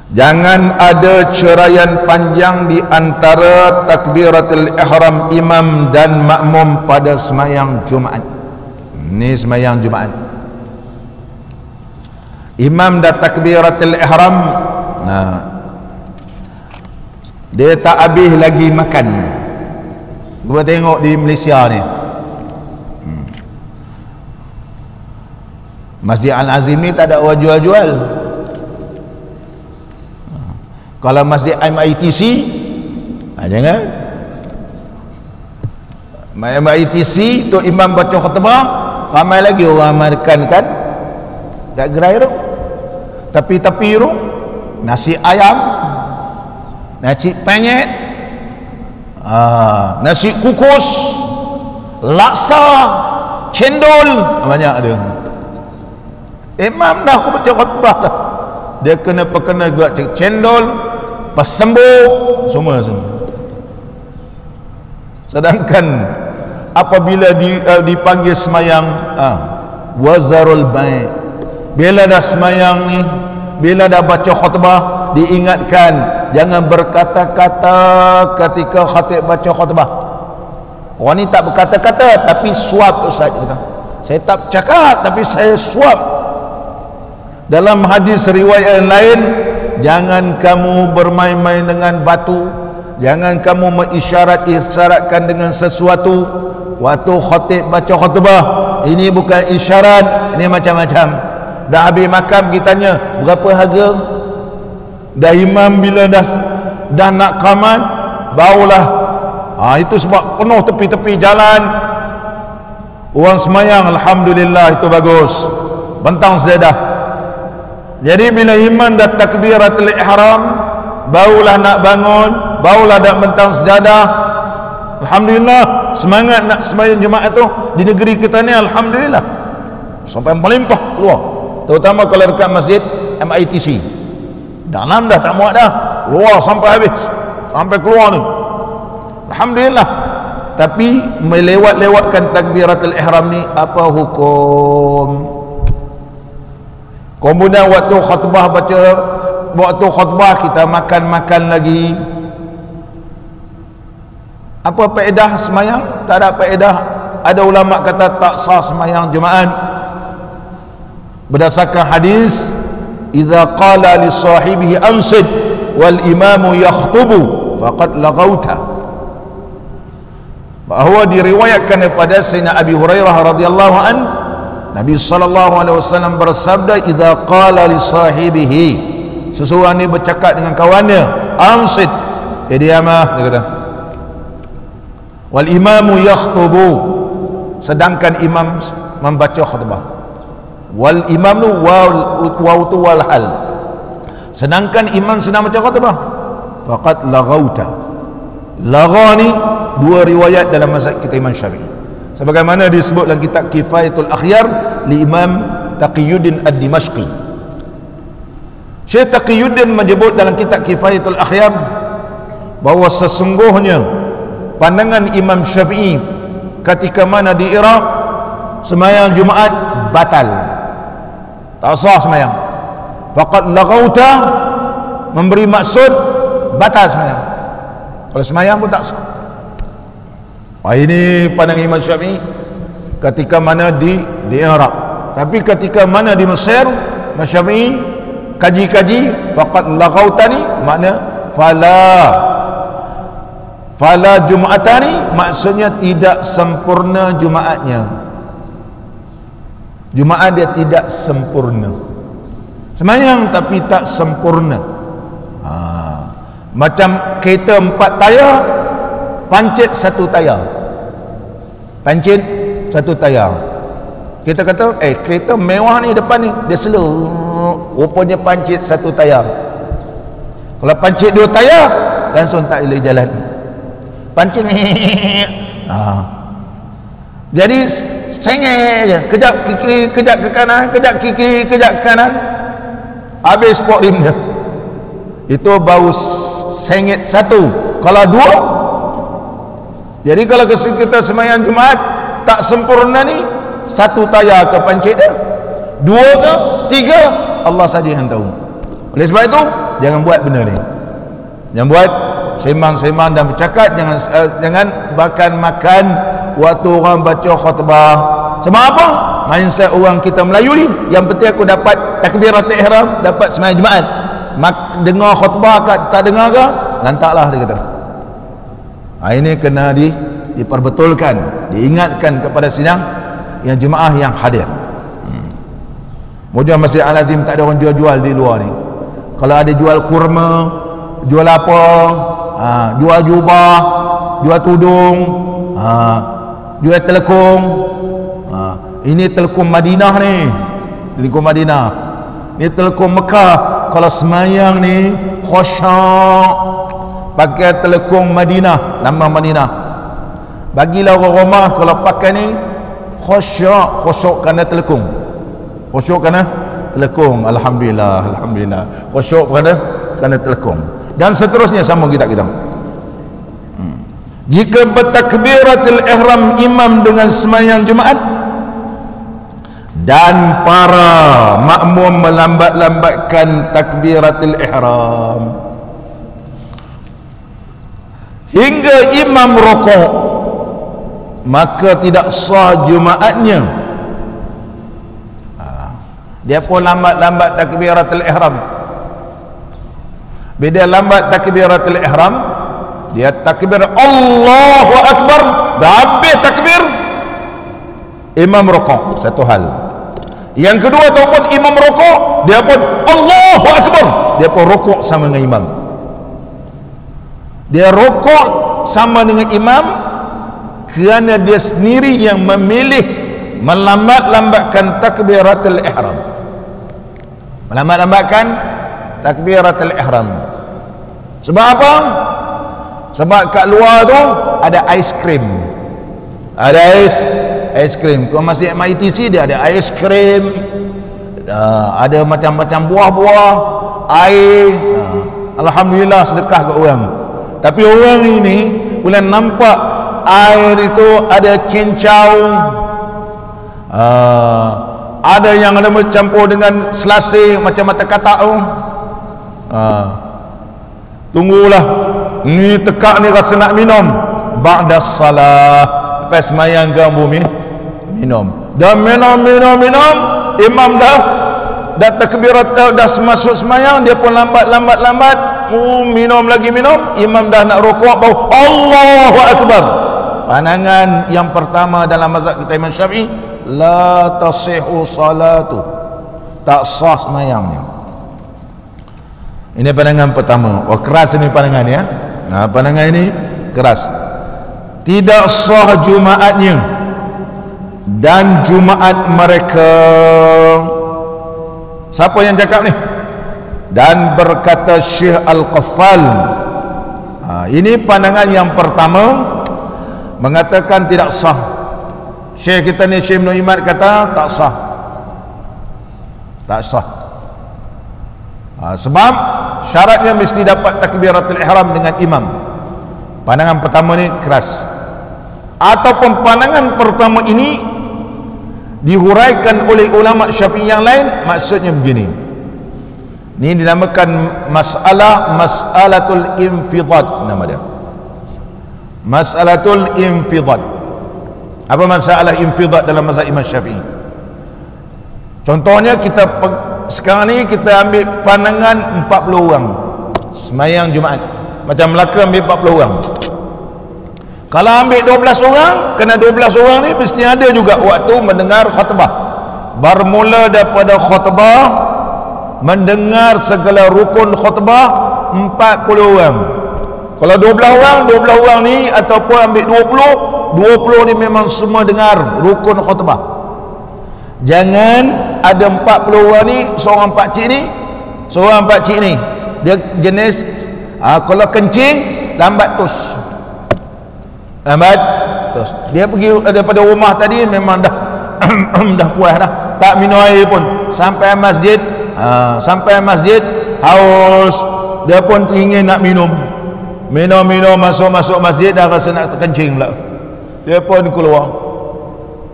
A: jangan ada ceraian panjang di antara takbiratul ihram imam dan makmum pada sembahyang Jumaat. Ni sembahyang Jumaat, imam dah takbiratul ihram, dia tak habis lagi makan. Gua tengok di Malaysia ni, Masjid Al-Azim ni tak ada orang jual-jual. Kalau Masjid MITC, jangan. MITC tu imam baca khutbah, ramai lagi orang makan kan, tak gerai tu. Tapi tu nasi ayam, nasi penyet, nasi kukus, laksa, cendol, banyak ada. Imam dah aku baca khutbah dah, dia kena buat cendol, pesembuk, semua. Sedangkan apabila dipanggil semayang wazarul bai', bila dah semayang ni, bila dah baca khutbah, diingatkan jangan berkata-kata ketika khatib baca khutbah. Orang ni tak berkata-kata tapi suap. Ustaz kata, saya tak cakap tapi saya suap. Dalam hadis riwayat yang lain, jangan kamu bermain-main dengan batu, jangan kamu mengisyarat-isyaratkan dengan sesuatu waktu khatib baca khutbah. Ini bukan isyarat, ini macam-macam. Dah habis makan, kita tanya berapa harga? Dah imam bila dah nak qamat, barulah itu sebab penuh tepi-tepi jalan orang semayang, alhamdulillah, itu bagus, bentang sejadah. Jadi bila imam dah takbiratul ihram, barulah nak bangun, barulah dah bentang sejadah, alhamdulillah, semangat nak sembahyang Jumaat tu di negeri kita ni, alhamdulillah, sampai melimpah keluar. Terutama kalau dekat masjid MITC, dalam dah tak muat dah, luar sampai habis, sampai keluar ni, alhamdulillah. Tapi melewat-lewatkan takbiratul ihram ni, apa hukum? Kemudian waktu khutbah kita makan lagi, apa faedah semayang? Tak ada faedah. Ada ulama kata tak sah semayang Jumaat berdasarkan hadis, idza qala li sahibihi ansid wal imamu yakhutubu faqad laghauta. Bahawa diriwayatkan daripada Sayyidina Abi Hurairah radhiyallahu an, Nabi sallallahu alaihi wasallam bersabda, idza qala li sahibihi, seseorang ni bercakap dengan kawannya, ansit, diamlah, dia kata. Wal imamu yakhtubu, sedangkan imam membaca khutbah. Wal imam tu waw tu wal hal, sedangkan imam sedang baca khutbah. Faqad laghauta. Lagha ni dua riwayat dalam mazhab kita Imam Syafi'i, sebagaimana disebut dalam kitab Kifayatul Akhyar li Imam Taqiyuddin Ad-Dimashqi. Syekh Taqiyuddin menyebut dalam kitab Kifayatul Akhyar bahawa sesungguhnya pandangan Imam Syafi'i ketika mana di Iraq sembahyang Jumaat batal, tak sah sembahyang. Faqad laghauta memberi maksud batal sembahyang, kalau sembahyang pun tak sah. Ini pandangan Imam Syafi'i ketika mana di Iraq. Tapi ketika mana di Mesir, Imam Syafi'i kaji-kaji, faqad laghautani makna fala Jumatani, maksudnya tidak sempurna Jumaatnya. Jumaat dia tidak sempurna, sembahyang tapi tak sempurna. Macam kereta 4 tayar, pancit 1 tayar, pancit 1 tayar. Kita kata kereta mewah ni depan ni, dia slow, rupanya pancit 1 tayar. Kalau pancit 2 tayar, langsung tak boleh jalan, pancit jadi sengit je, kejap ke kiri, kejap ke kanan, kejap ke kiri, kejap ke kanan, habis sport rim dia. Itu baru sengit 1. Kalau 2, jadi kalau kita sembahyang Jumaat tak sempurna ni, 1 tayar ke pancit dia, 2 ke 3, Allah saja yang tahu. Oleh sebab itu jangan buat benda ni, jangan buat sembang-sembang dan bercakap, jangan makan waktu orang baca khutbah. Sebab apa? Mindset orang kita Melayu ni, yang penting aku dapat takbiratul ihram, dapat sembahyang Jumaat. Dengar khutbah ke tak dengar ke, lantaklah, dia kata. Ini kena diperbetulkan, diingatkan kepada sidang yang jemaah yang hadir. Kemudian Masjid Al-Azim tak ada orang jual-jual di luar ni. Kalau ada jual kurma, jual apa, jual jubah, jual tudung, jual telekung. Ini telekung Madinah ni, telekung Madinah. Ini telekung Mekah. Kalau semayang ni khusyuk, pakai telekung Madinah, lambang Madinah. Bagilah orang rumah kalau pakai ni khusyuk kerana telekung, khusyuk kerana telekung. Alhamdulillah, alhamdulillah, khusyuk kerana telekung. Dan seterusnya sambung kita. Jika bertakbiratul ihram imam dengan sembahyang Jumaat dan para makmum melambat-lambatkan takbiratul ihram hingga imam rukuk, maka tidak sah Jumaatnya. Dia pun lambat-lambat takbiratul ihram. Bila lambat takbiratul ihram, dia takbir Allahu Akbar, dah habis takbir, imam rukuk, satu hal. Yang kedua, ataupun imam rukuk, dia pun Allahu Akbar, dia pun rukuk sama dengan imam. Dia rukuk sama dengan imam kerana dia sendiri yang memilih melambat-lambatkan takbiratul ihram, melambat-lambatkan takbiratul ihram. Sebab apa? Sebab kat luar tu ada aiskrim, ada aiskrim. Kalau masih MITC dia ada aiskrim, ada macam-macam buah-buah, air. Alhamdulillah sedekah ke orang. Tapi orang ini bila nampak air itu ada cincau, ada yang ada bercampur dengan selasih macam mata katak tu, tunggulah, ni tekak ni rasa nak minum, ba'da salah, lepas semayang kamu minum, dah minum, imam dah takbirat, dah masuk semayang, dia pun lambat, minum lagi, imam dah nak rukuk, baru Allahu Akbar. Pandangan yang pertama dalam mazhab kita Imam Syafi'i, la tasihu salatu, tak sah semayangnya. Ini pandangan pertama. Oh, keras ini pandangan ya. Nah, pandangan ini keras. Tidak sah Jumaatnya dan Jumaat mereka. Siapa yang cakap ni? Dan berkata Syekh Al-Qaffal, ini pandangan yang pertama, mengatakan tidak sah. Syekh kita ni, Syekh Ibn Imad, kata tak sah. Tak sah. Sebab syaratnya mesti dapat takbiratul ihram dengan imam. Pandangan pertama ni keras. Ataupun pandangan pertama ini dihuraikan oleh ulama Syafi'i yang lain, maksudnya begini. Ini dinamakan mas'alatul infidad, nama dia. Mas'alatul infidad. Apa masalah infidad dalam mazhab Imam Syafi'i? Contohnya kita sekarang ni kita ambil pandangan 40 orang semayang Jumaat. Macam Melaka ambil 40 orang. Kalau ambil 12 orang, kena 12 orang ni mesti ada juga waktu mendengar khutbah. Bermula daripada khutbah, mendengar segala rukun khutbah 40 orang. Kalau 12 orang ni, ataupun ambil 20 ni memang semua dengar rukun khutbah. Jangan ada 40 orang ni, seorang pakcik ni dia jenis kalau kencing lambat terus. Dia pergi daripada rumah tadi memang dah dah puas dah, tak minum air pun. Sampai masjid haus, dia pun ingin nak minum, masuk masjid dah rasa nak terkencing pula. Dia pun keluar,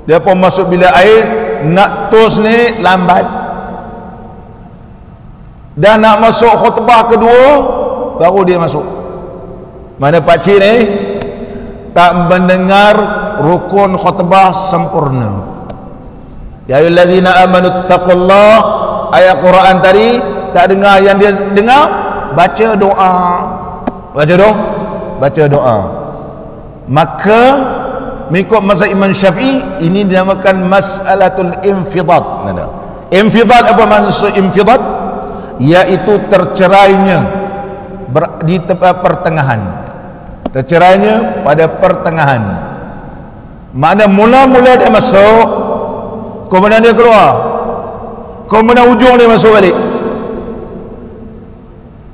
A: dia pun masuk bilik air, nak tos ni lambat. Dah nak masuk khutbah kedua baru dia masuk. Mana pakcik ni tak mendengar rukun khutbah sempurna. Ya ayyuhallazina amanu taqullah, ayat Quran tadi tak dengar. Yang dia dengar baca doa. Maka mengikut mazhab Imam Syafi'i, ini dinamakan mas'alatul infidad. Infidad, apa maksud infidad? Iaitu tercerainya di tempat pertengahan. Tercerainya pada pertengahan. Makna mula-mula dia masuk, kemudian dia keluar, kemudian ujung dia masuk balik.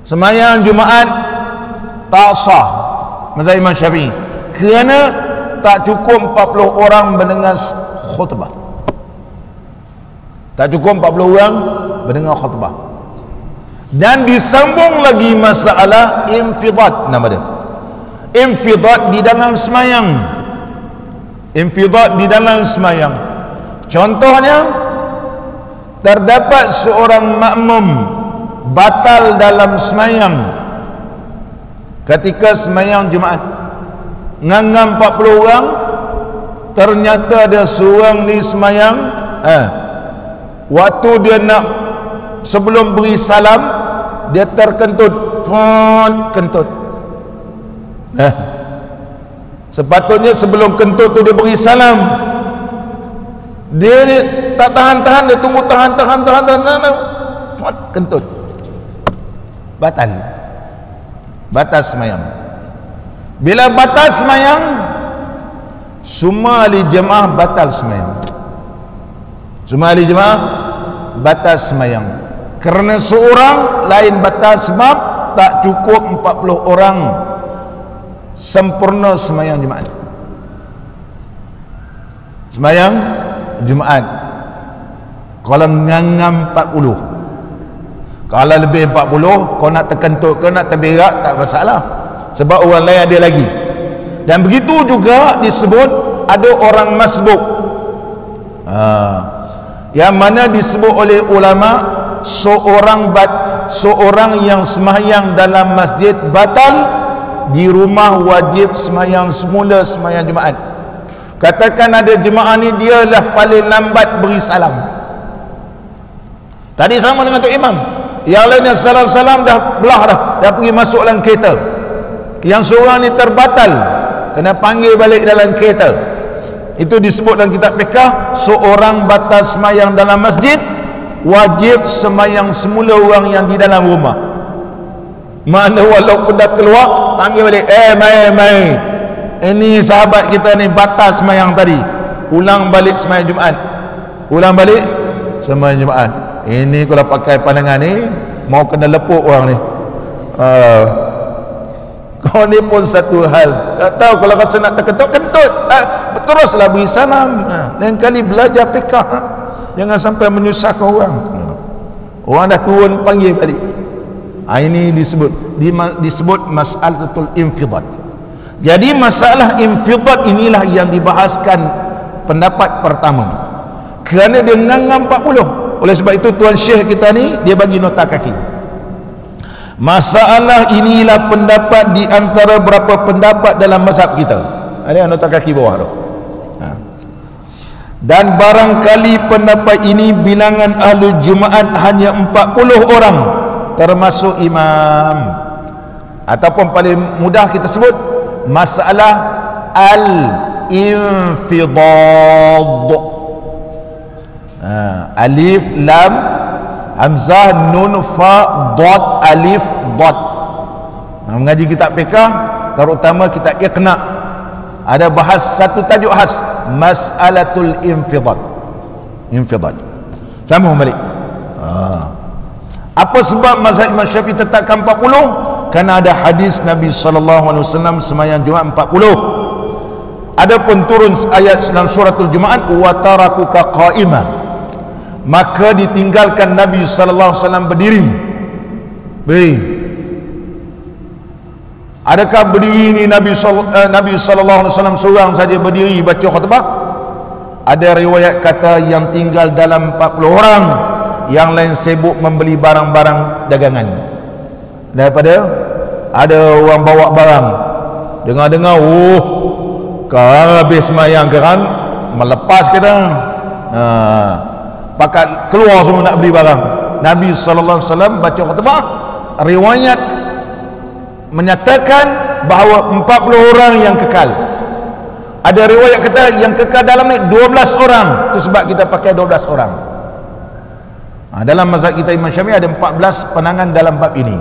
A: Semayang Jumaat tak sah mazhab Imam Syafi'i, kerana tak cukup 40 orang mendengar khutbah. Tak cukup 40 orang mendengar khutbah. Dan disambung lagi masalah infidad, nama dia. Infidad di dalam semayang. Infidad di dalam semayang. Contohnya, terdapat seorang makmum batal dalam semayang ketika semayang Jumaat. Ngangam 40 orang, ternyata ada seorang ni semayang, waktu dia nak, sebelum beri salam, dia terkentut, kentut. Sepatutnya sebelum kentut tu dia beri salam, dia ni tak tahan, dia tunggu tahan, kentut, batas semayang. Bila batas semayang, semua ahli jemaah batal semayang. Semua ahli jemaah batal semayang, kerana seorang lain batal sebab tak cukup 40 orang sempurna semayang Jumaat. Semayang Jumaat kalau ngangam 40, kalau lebih 40, kau nak terkentut ke nak terberak tak masalah, sebab orang lain ada lagi. Dan begitu juga disebut ada orang masbuk, yang mana disebut oleh ulama seorang yang semayang dalam masjid batal, di rumah wajib semayang semula semayang Jumaat. Katakan ada jemaah ni dia lah paling lambat beri salam. Tadi sama dengan Tok Imam, yang lainnya salam-salam dah belah dah pergi masuk dalam kereta. Yang seorang ni terbatal, kena panggil balik dalam kereta. Itu disebut dalam kitab fiqh, seorang batal semayang dalam masjid, wajib semayang semula orang yang di dalam rumah. Mana walaupun dah keluar, panggil balik, mai, ini sahabat kita ni batal semayang tadi, ulang balik semayang Jumaat, ulang balik semayang Jumaat. Ini kalau pakai pandangan ni mau kena lepuk orang ni. Kau ni pun satu hal, tak tahu kalau rasa nak terkentut-kentut, teruslah beri salam. Lain kali belajar fiqah, jangan sampai menyusahkan orang. Orang dah turun, panggil balik. Ini disebut mas'alatul infidad. Jadi masalah infidad inilah yang dibahaskan pendapat pertama, kerana dia nganggam 40. Oleh sebab itu Tuan Syekh kita ni dia bagi nota kaki. Masalah inilah pendapat di antara berapa pendapat dalam mazhab kita. Ada nota kaki bawah tu. Dan barangkali pendapat ini bilangan ahli Jumaat hanya 40 orang termasuk imam. Ataupun paling mudah kita sebut masalah al-infidad. Alif lam hamzah nun fa dad alif dad. Mengaji kitab fiqh, terutama kitab Iqna, ada bahas satu tajuk khas, mas'alatul infidad. Sambung balik. Apa sebab mazhab Imam Syafi'i tetapkan 40? Kerana ada hadis Nabi SAW semayang Jumaat 40. Adapun turun ayat dalam suratul Jumaat, wa tarakuka qa'imah, maka ditinggalkan Nabi SAW berdiri. Adakah berdiri ni Nabi SAW seorang saja berdiri baca khutbah? Ada riwayat kata yang tinggal dalam 40 orang, yang lain sibuk membeli barang-barang dagangan. Daripada ada orang bawa barang, dengar-dengar, habis semayang kerang melepas kita, pakat keluar semua nak beli barang. Nabi SAW baca khutbah, riwayat menyatakan bahawa 40 orang yang kekal. Ada riwayat kata yang kekal dalam ni 12 orang. Itu sebab kita pakai 12 orang. Dalam mazhab kita Imam Syafi'i ada 14 pandangan dalam bab ini.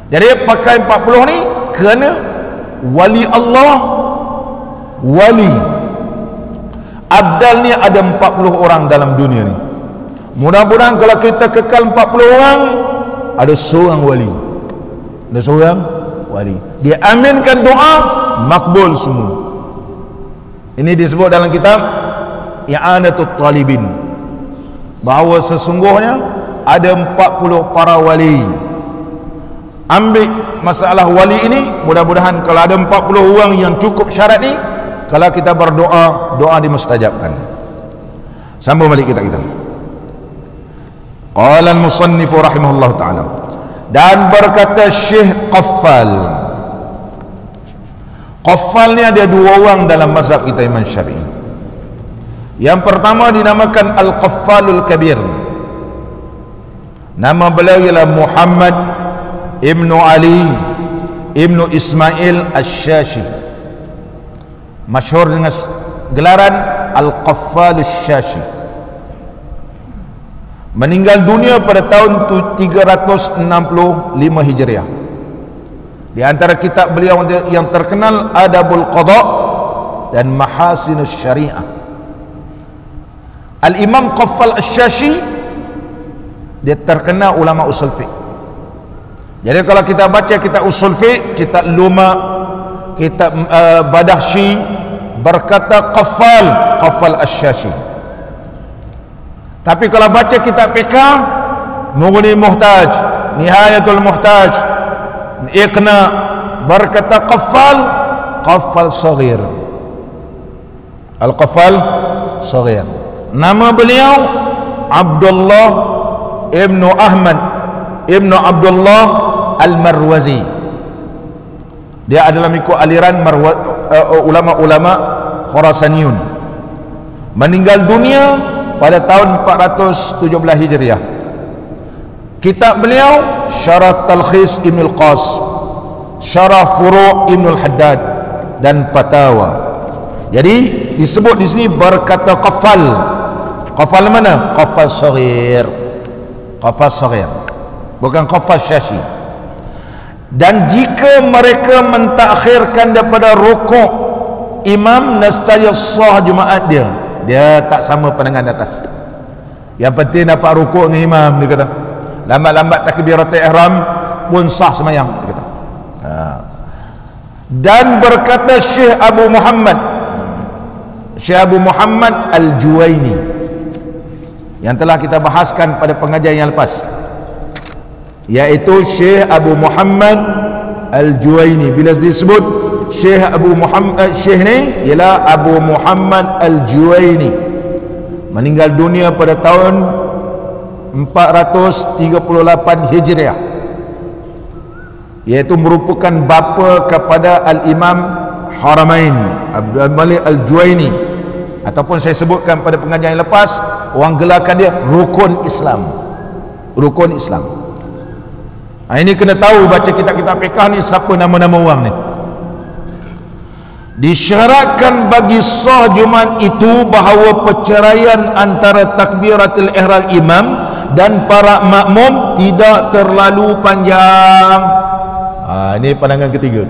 A: Jadi pakai 40 ni kerana wali Allah, wali abdal ni ada 40 orang dalam dunia ni. Mudah-mudahan kalau kita kekal 40 orang, ada seorang wali, ada seorang wali, dia aminkan doa, makbul semua. Ini disebut dalam kitab I'anatul Talibin, bahawa sesungguhnya ada 40 para wali. Ambil masalah wali ini, mudah-mudahan kalau ada 40 orang yang cukup syarat ni, kalau kita berdoa, doa dimustajabkan. Sambung balik kita. Qala al-musannif rahimahullah ta'ala, dan berkata Syekh Qaffal ni ada dua orang dalam mazhab kita Imam Syafi'i. Yang pertama dinamakan Al-Qaffalul Kabir. Nama beliau ialah Muhammad Ibnu Ali Ibnu Ismail Asy-Syashi, masyhur dengan gelaran Al-Qaffalus Syashi. Meninggal dunia pada tahun 365 Hijriah. Di antara kitab beliau yang terkenal Adabul Qada dan Mahasinus Syariah. Al-Imam Qaffal Asy-Syashi dia terkenal ulama usul fiqh. Jadi kalau kita baca kitab usul fiqh, kitab Luma, kitab Badakhshi, berkata Qaffal Asy-Syashi. Tapi kalau baca kitab fiqh, Mughni Muhtaj, Nihayatul Muhtaj, Iqna, berkata Qaffal Saghir. Al-Qaffal Saghir. Nama beliau Abdullah Ibnu Ahmad Ibnu Abdullah Al-Marwazi. Dia adalah mengikut aliran ulama-ulama Khurasaniyun. Meninggal dunia pada tahun 417 Hijriah. Kitab beliau Syarah Talkhis Ibn Al-Qas, Syarah Furu' Ibn Al-Haddad, dan Fatawa. Jadi disebut di sini berkata Qaffal. Qaffal mana? Qaffal Saghir. Qaffal Saghir, bukan Qaffal Syashi. Dan jika mereka mentakhirkan daripada rukuk imam, nescaya sah Jumaat dia. Dia tak sama pandangan atas. Yang penting dapat rukuk dengan imam, dia kata. Lambat-lambat takbiratul ihram pun sah semayang, dia kata. Dan berkata Syekh Abu Muhammad Al-Juwaini, yang telah kita bahaskan pada pengajian yang lepas, iaitu Syekh Abu Muhammad Al-Juwaini. Bila disebut Syekh Abu Muhammad, Syekh ni ialah Abu Muhammad Al-Juwaini, meninggal dunia pada tahun 438 Hijriah, iaitu merupakan bapa kepada Al-Imam Haramain Abdul Malik Al-Juwaini, ataupun saya sebutkan pada pengajian yang lepas, orang gelarkan dia rukun Islam. Rukun Islam. Ini kena tahu baca kitab-kitab fiqh ni siapa nama-nama orang ni. Disyaratkan bagi sah Jumaat itu bahawa perceraian antara takbiratul ihram imam dan para makmum tidak terlalu panjang. Ini pandangan ketiga.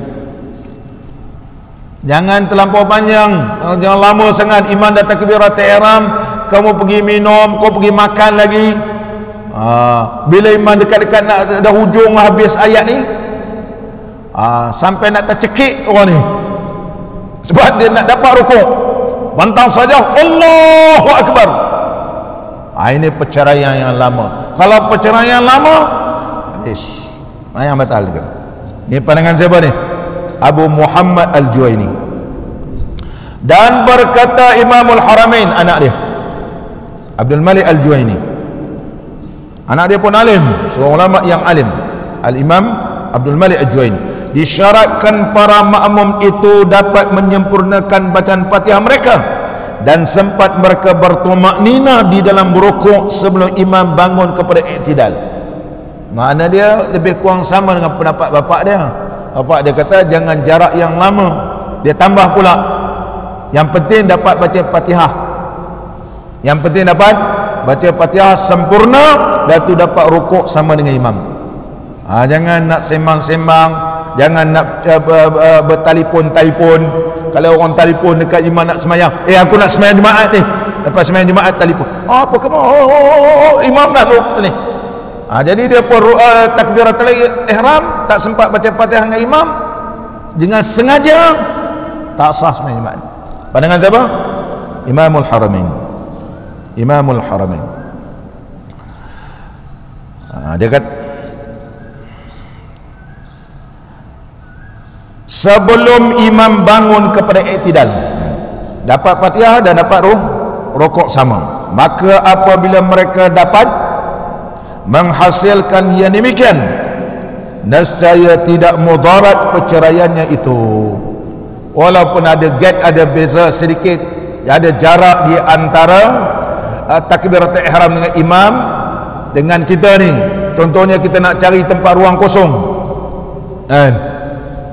A: Jangan terlampau panjang, jangan lama sangat. Imam dah takbiratul ihram, kamu pergi minum, kau pergi makan lagi. Bila imam dekat-dekat nak dah hujung habis ayat ni, sampai nak tercekik orang ni, sebab dia nak dapat rukuk, bantang saja Allahu Akbar. Ini perceraian yang lama. Kalau perceraian lama, habis yang batal dia. Ini pandangan siapa ni? Abu Muhammad Al-Juwaini. Dan berkata Imamul Haramain, anak dia Abdul Malik Al-Juwaini, anak dia pun alim, seorang ulama yang alim, Al-Imam Abdul Malik Al-Juwaini. Disyaratkan para makmum itu dapat menyempurnakan bacaan Fatihah mereka, dan sempat mereka bertumaknina di dalam rukuk sebelum imam bangun kepada i'tidal. Makna dia lebih kurang sama dengan pendapat bapak dia. Bapak dia kata jangan jarak yang lama, dia tambah pula, yang penting dapat baca Fatihah, yang penting dapat baca Fatihah sempurna, dan tu dapat rukuk sama dengan imam. Jangan nak sembang-sembang, jangan nak bertelefon-telefon. Kalau orang telefon dekat imam nak semayang, aku nak semayang Jumaat ni, lepas semayang Jumaat telefon, apa kamu, imam nak rukuk ni. Jadi dia pun takbiratul ihram tak sempat baca Fatihah dengan imam, dengan sengaja tak sah semayang Jumaat. Pandangan siapa? Imamul Haramain. Imamul Haramain. Dia kata sebelum imam bangun kepada i'tidal, dapat Fatihah dan dapat rukuk sama. Maka apabila mereka dapat menghasilkan yang demikian, nescaya tidak mudarat perceraiannya itu. Walaupun ada gap, ada beza sedikit, ada jarak di antara takbiratul ihram dengan imam dengan kita ni. Contohnya kita nak cari tempat ruang kosong,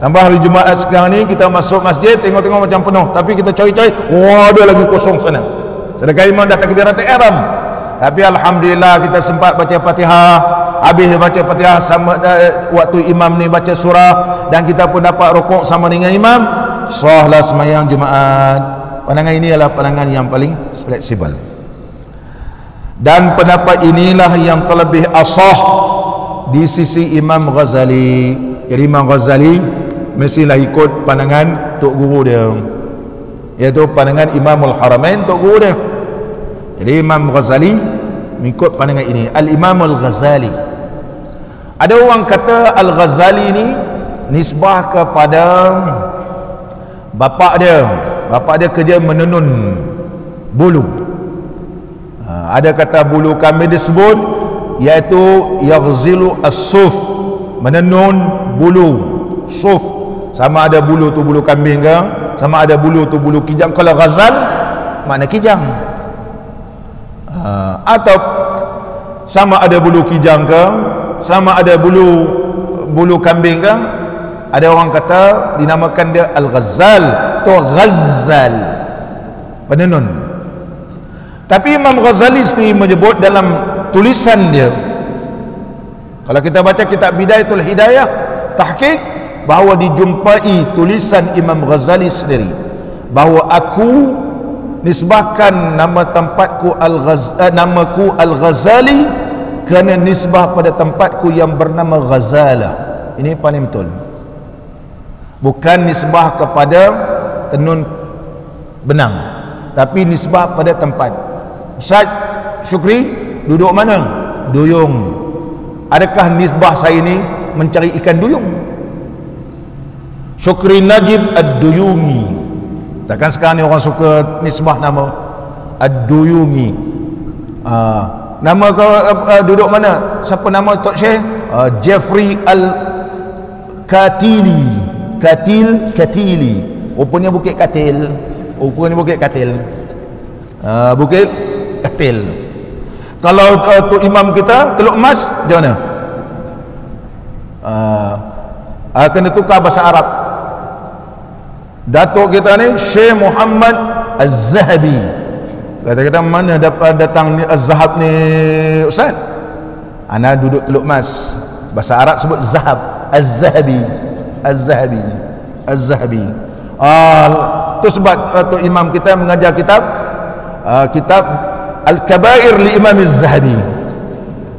A: tambah hari Jumaat sekarang ni, kita masuk masjid tengok-tengok macam penuh, tapi kita cari-cari, ada lagi kosong sana, sedangkan imam dah takbiratul ihram. Tapi alhamdulillah kita sempat baca Fatihah, habis baca Fatihah sama waktu imam ni baca surah, dan kita pun dapat rukuk sama dengan imam, sahlah sembahyang Jumaat. Pandangan ini adalah pandangan yang paling fleksibel, dan pendapat inilah yang terlebih asah di sisi Imam Ghazali. Jadi Imam Ghazali mestilah ikut pandangan tok guru dia, iaitu pandangan Imamul Haramain, tok guru dia. Jadi Imam Ghazali mengikut pandangan ini. Al-Imam Al-Ghazali, ada orang kata Al-Ghazali ni nisbah kepada bapak dia. Bapak dia kerja menenun bulu. Ada kata bulu kambing disebut, iaitu yaghzilu as-suf, menenun bulu suf. Sama ada bulu tu bulu kambing ke, sama ada bulu tu bulu kijang. Kalau ghazal makna kijang, atau sama ada bulu kijang ke, sama ada bulu kambing ke. Ada orang kata dinamakan dia Al-Ghazal atau Ghazal, penenun. Tapi Imam Ghazali sendiri menyebut dalam tulisan dia, kalau kita baca kitab Bidayatul Hidayah, tahqiq bahawa dijumpai tulisan Imam Ghazali sendiri bahawa aku nisbahkan nama tempatku namaku Al-Ghazali kerana nisbah pada tempatku yang bernama Ghazala. Ini paling betul, bukan nisbah kepada tenun benang, tapi nisbah pada tempat. Ustaz Syukri duduk mana? Duyung. Adakah nisbah saya ini mencari ikan duyung? Syukri Najib Ad-Duyumi. Takkan sekarang ni orang suka nisbah nama Ad-Duyumi. Nama kau duduk mana? Siapa nama Tok Syekh? Jeffrey Al-Katili. Katili. Rupanya Bukit Katil. Bukit Katil. Kalau Tok Imam kita Teluk Emas, macam mana? Kena tukar bahasa Arab. Datuk kita ni Syekh Muhammad Az-Zahabi. Kata-kata mana datang ni Az-Zahab ni Ustaz? Ana duduk Teluk Emas. Bahasa Arab sebut Zahab. Az-Zahabi. Tu sebab Tok Imam kita mengajar kitab Al-Kabair li Imam Az-Zahabi.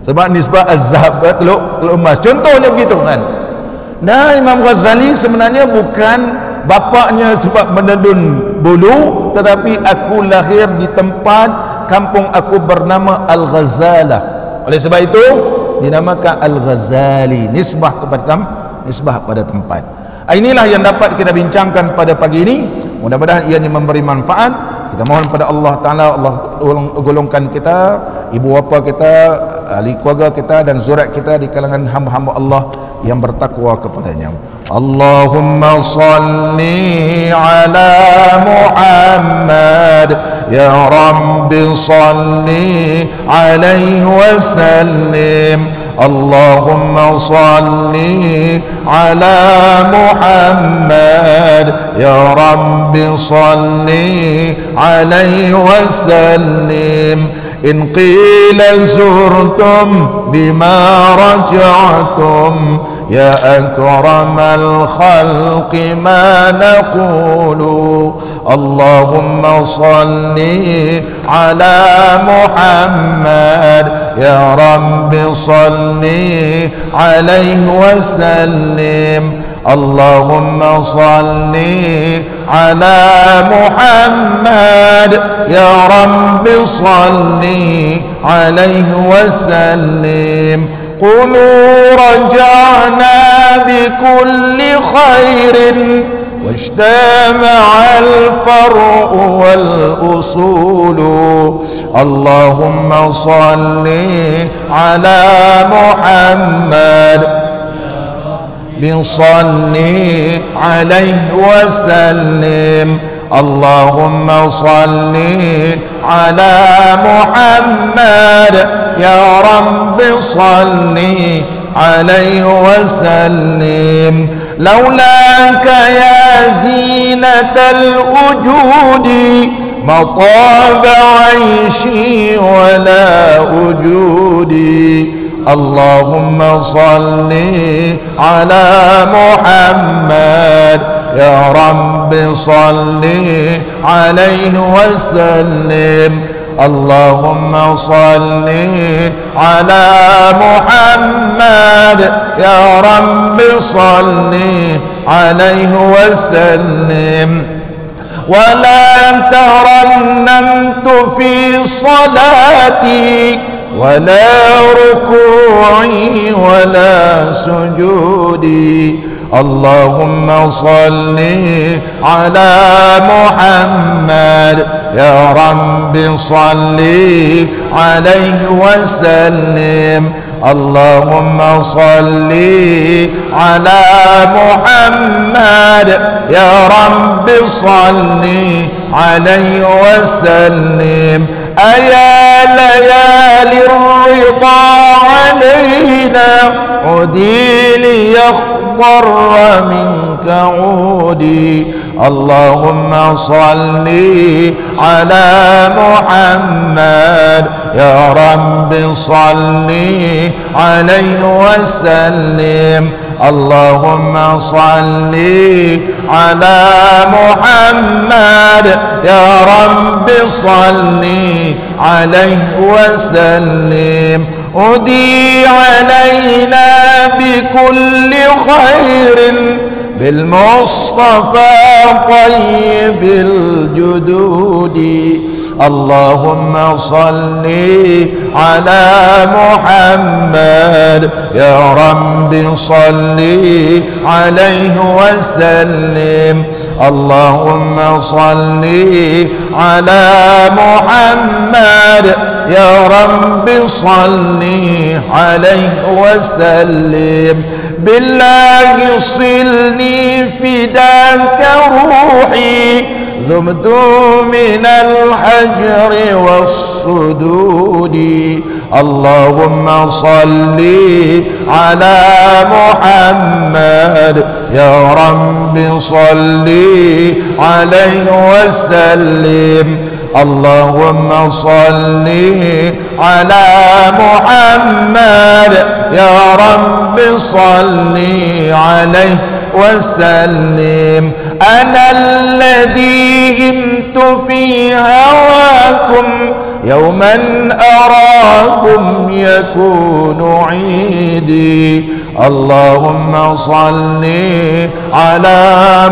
A: Sebab nisbah Az-Zahab Teluk Emas. Contohnya begitu kan. Nah, Imam Ghazali sebenarnya bukan bapaknya sebab menenun bulu, tetapi aku lahir di tempat kampung aku bernama Al-Ghazalah. Oleh sebab itu dinamakan Al-Ghazali, nisbah pada tempat. Inilah yang dapat kita bincangkan pada pagi ini. Mudah-mudahan ianya memberi manfaat. Kita mohon pada Allah Ta'ala, Allah golongkan kita, ibu bapa kita, ahli keluarga kita dan zuriat kita di kalangan hamba-hamba Allah yang bertakwa kepadanya. Allahumma salli ala Muhammad, ya Rabbi salli alaihi wa sallim. Allahumma salli ala Muhammad, ya Rabbi salli alaihi wa sallim. In qila zurtum bima raja'tum, ya akramal khalqi ma naqulu. Allahumma salli ala Muhammad, ya Rabbi salli alaihi wa sallim. Allahumma salli ala Muhammad, ya Rabbi salli alaihi wa sallim. Qulu raja'na bi kulli khairin واجتمع الفرع والأصول. اللهم صل على محمد بصلي عليه وسلم. اللهم صل على محمد يا رب صل عليه وسلم. لولاك يا زينة الوجود ما طاب عيشي ولا وجودي. اللهم صل على محمد يا رب صل عليه وسلم. اللهم صل على محمد يا رب صل عليه وسلم. ولا ترنمت في صلاتي ولا ركوعي ولا سجودي. اللهم صل على محمد يا رب صل عليه وسلم. اللهم صل على محمد يا رب صل عليه وسلم. أيا ليالي الرضا علينا عدي ليخضر منك عودي. اللهم صل على محمد يا رب صل عليه وسلم. اللهم صل على محمد يا رب صل عليه وسلم أدي علينا بكل خير بالمصطفى طيب الجدود اللهم صل على محمد يا رب صل عليه وسلم اللهم صل على محمد يا رب صل عليه وسلم بالله صلني فداك روحي ذبت من الحجر والصدود اللهم صل على محمد يا رب صل عليه وسلم اللهم صل على محمد يا رب صل عليه وسلم أنا الذي همت في هواكم يوما أراكم يكون عيدي اللهم صل على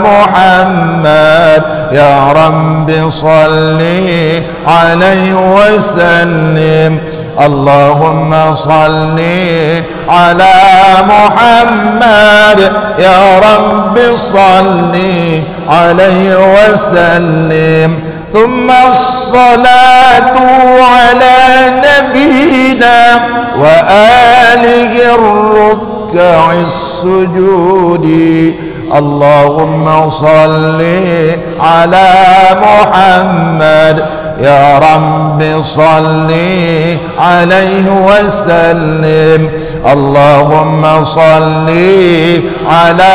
A: محمد يا رب صل عليه وسلم اللهم صل على محمد يا رب صل عليه وسلم ثم الصلاة على نبينا وآله الركع السجود اللهم صل على محمد يا رب صل عليه وسلم اللهم صل على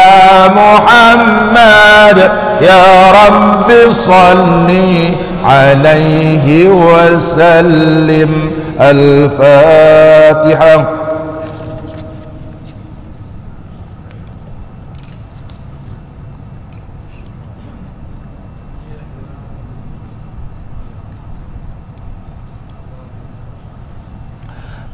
A: محمد يا رب صل عليه وسلم الفاتحة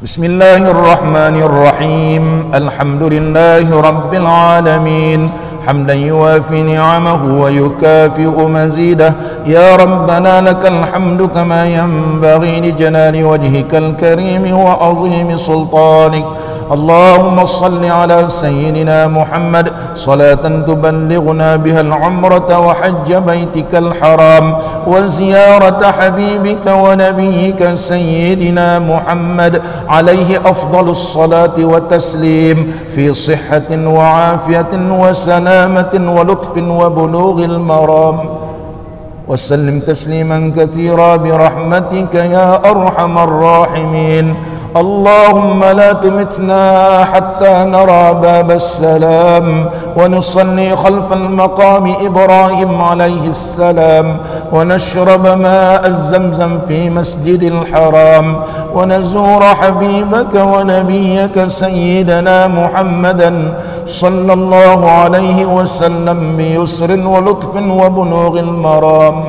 A: بسم الله الرحمن الرحيم الحمد لله رب العالمين حمدا يوافي نعمه ويكافئ مزيده يا ربنا لك الحمد كما ينبغي لجلال وجهك الكريم وعظيم سلطانك اللهم صل على سيدنا محمد صلاة تبلغنا بها العمرة وحج بيتك الحرام وزيارة حبيبك ونبيك سيدنا محمد عليه أفضل الصلاة والتسليم في صحة وعافية وسلامة ولطف وبلوغ المرام وسلم تسليما كثيرا برحمتك يا أرحم الراحمين اللهم لا تمتنا حتى نرى باب السلام ونصلي خلف المقام إبراهيم عليه السلام ونشرب ماء الزمزم في مسجد الحرام ونزور حبيبك ونبيك سيدنا محمدا صلى الله عليه وسلم بيسر ولطف وبلوغ المرام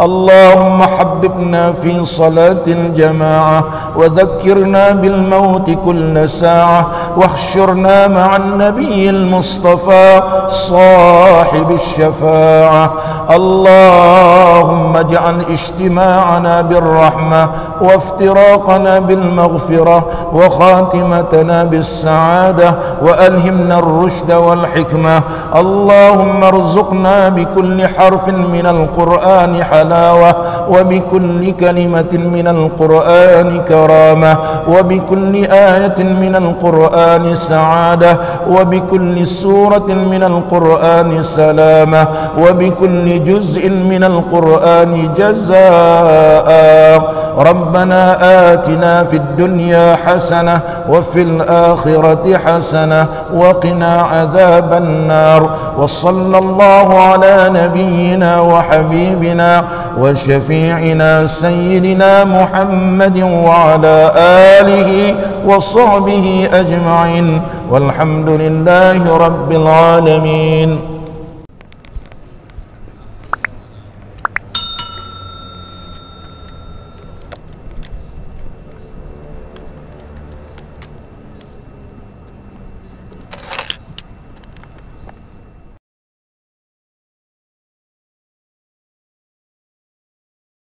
A: اللهم حببنا في صلاة الجماعة وذكرنا بالموت كل ساعة واحشرنا مع النبي المصطفى صاحب الشفاعة اللهم اجعل اجتماعنا بالرحمة وافتراقنا بالمغفرة وخاتمتنا بالسعادة وألهمنا الرشد والحكمة اللهم ارزقنا بكل حرف من القرآن حلاوة وبكل كلمة من القرآن كرامة وبكل آية من القرآن سعادة وبكل سورة من القرآن سلامة وبكل جزء من القرآن جزاء ربنا آتنا في الدنيا حسنة وفي الآخرة حسنة وقنا عذاب النار وصلى الله على نبينا وحبيبنا وشفيعنا سيدنا محمد وعلى آله وصحبه أجمعين والحمد لله رب العالمين.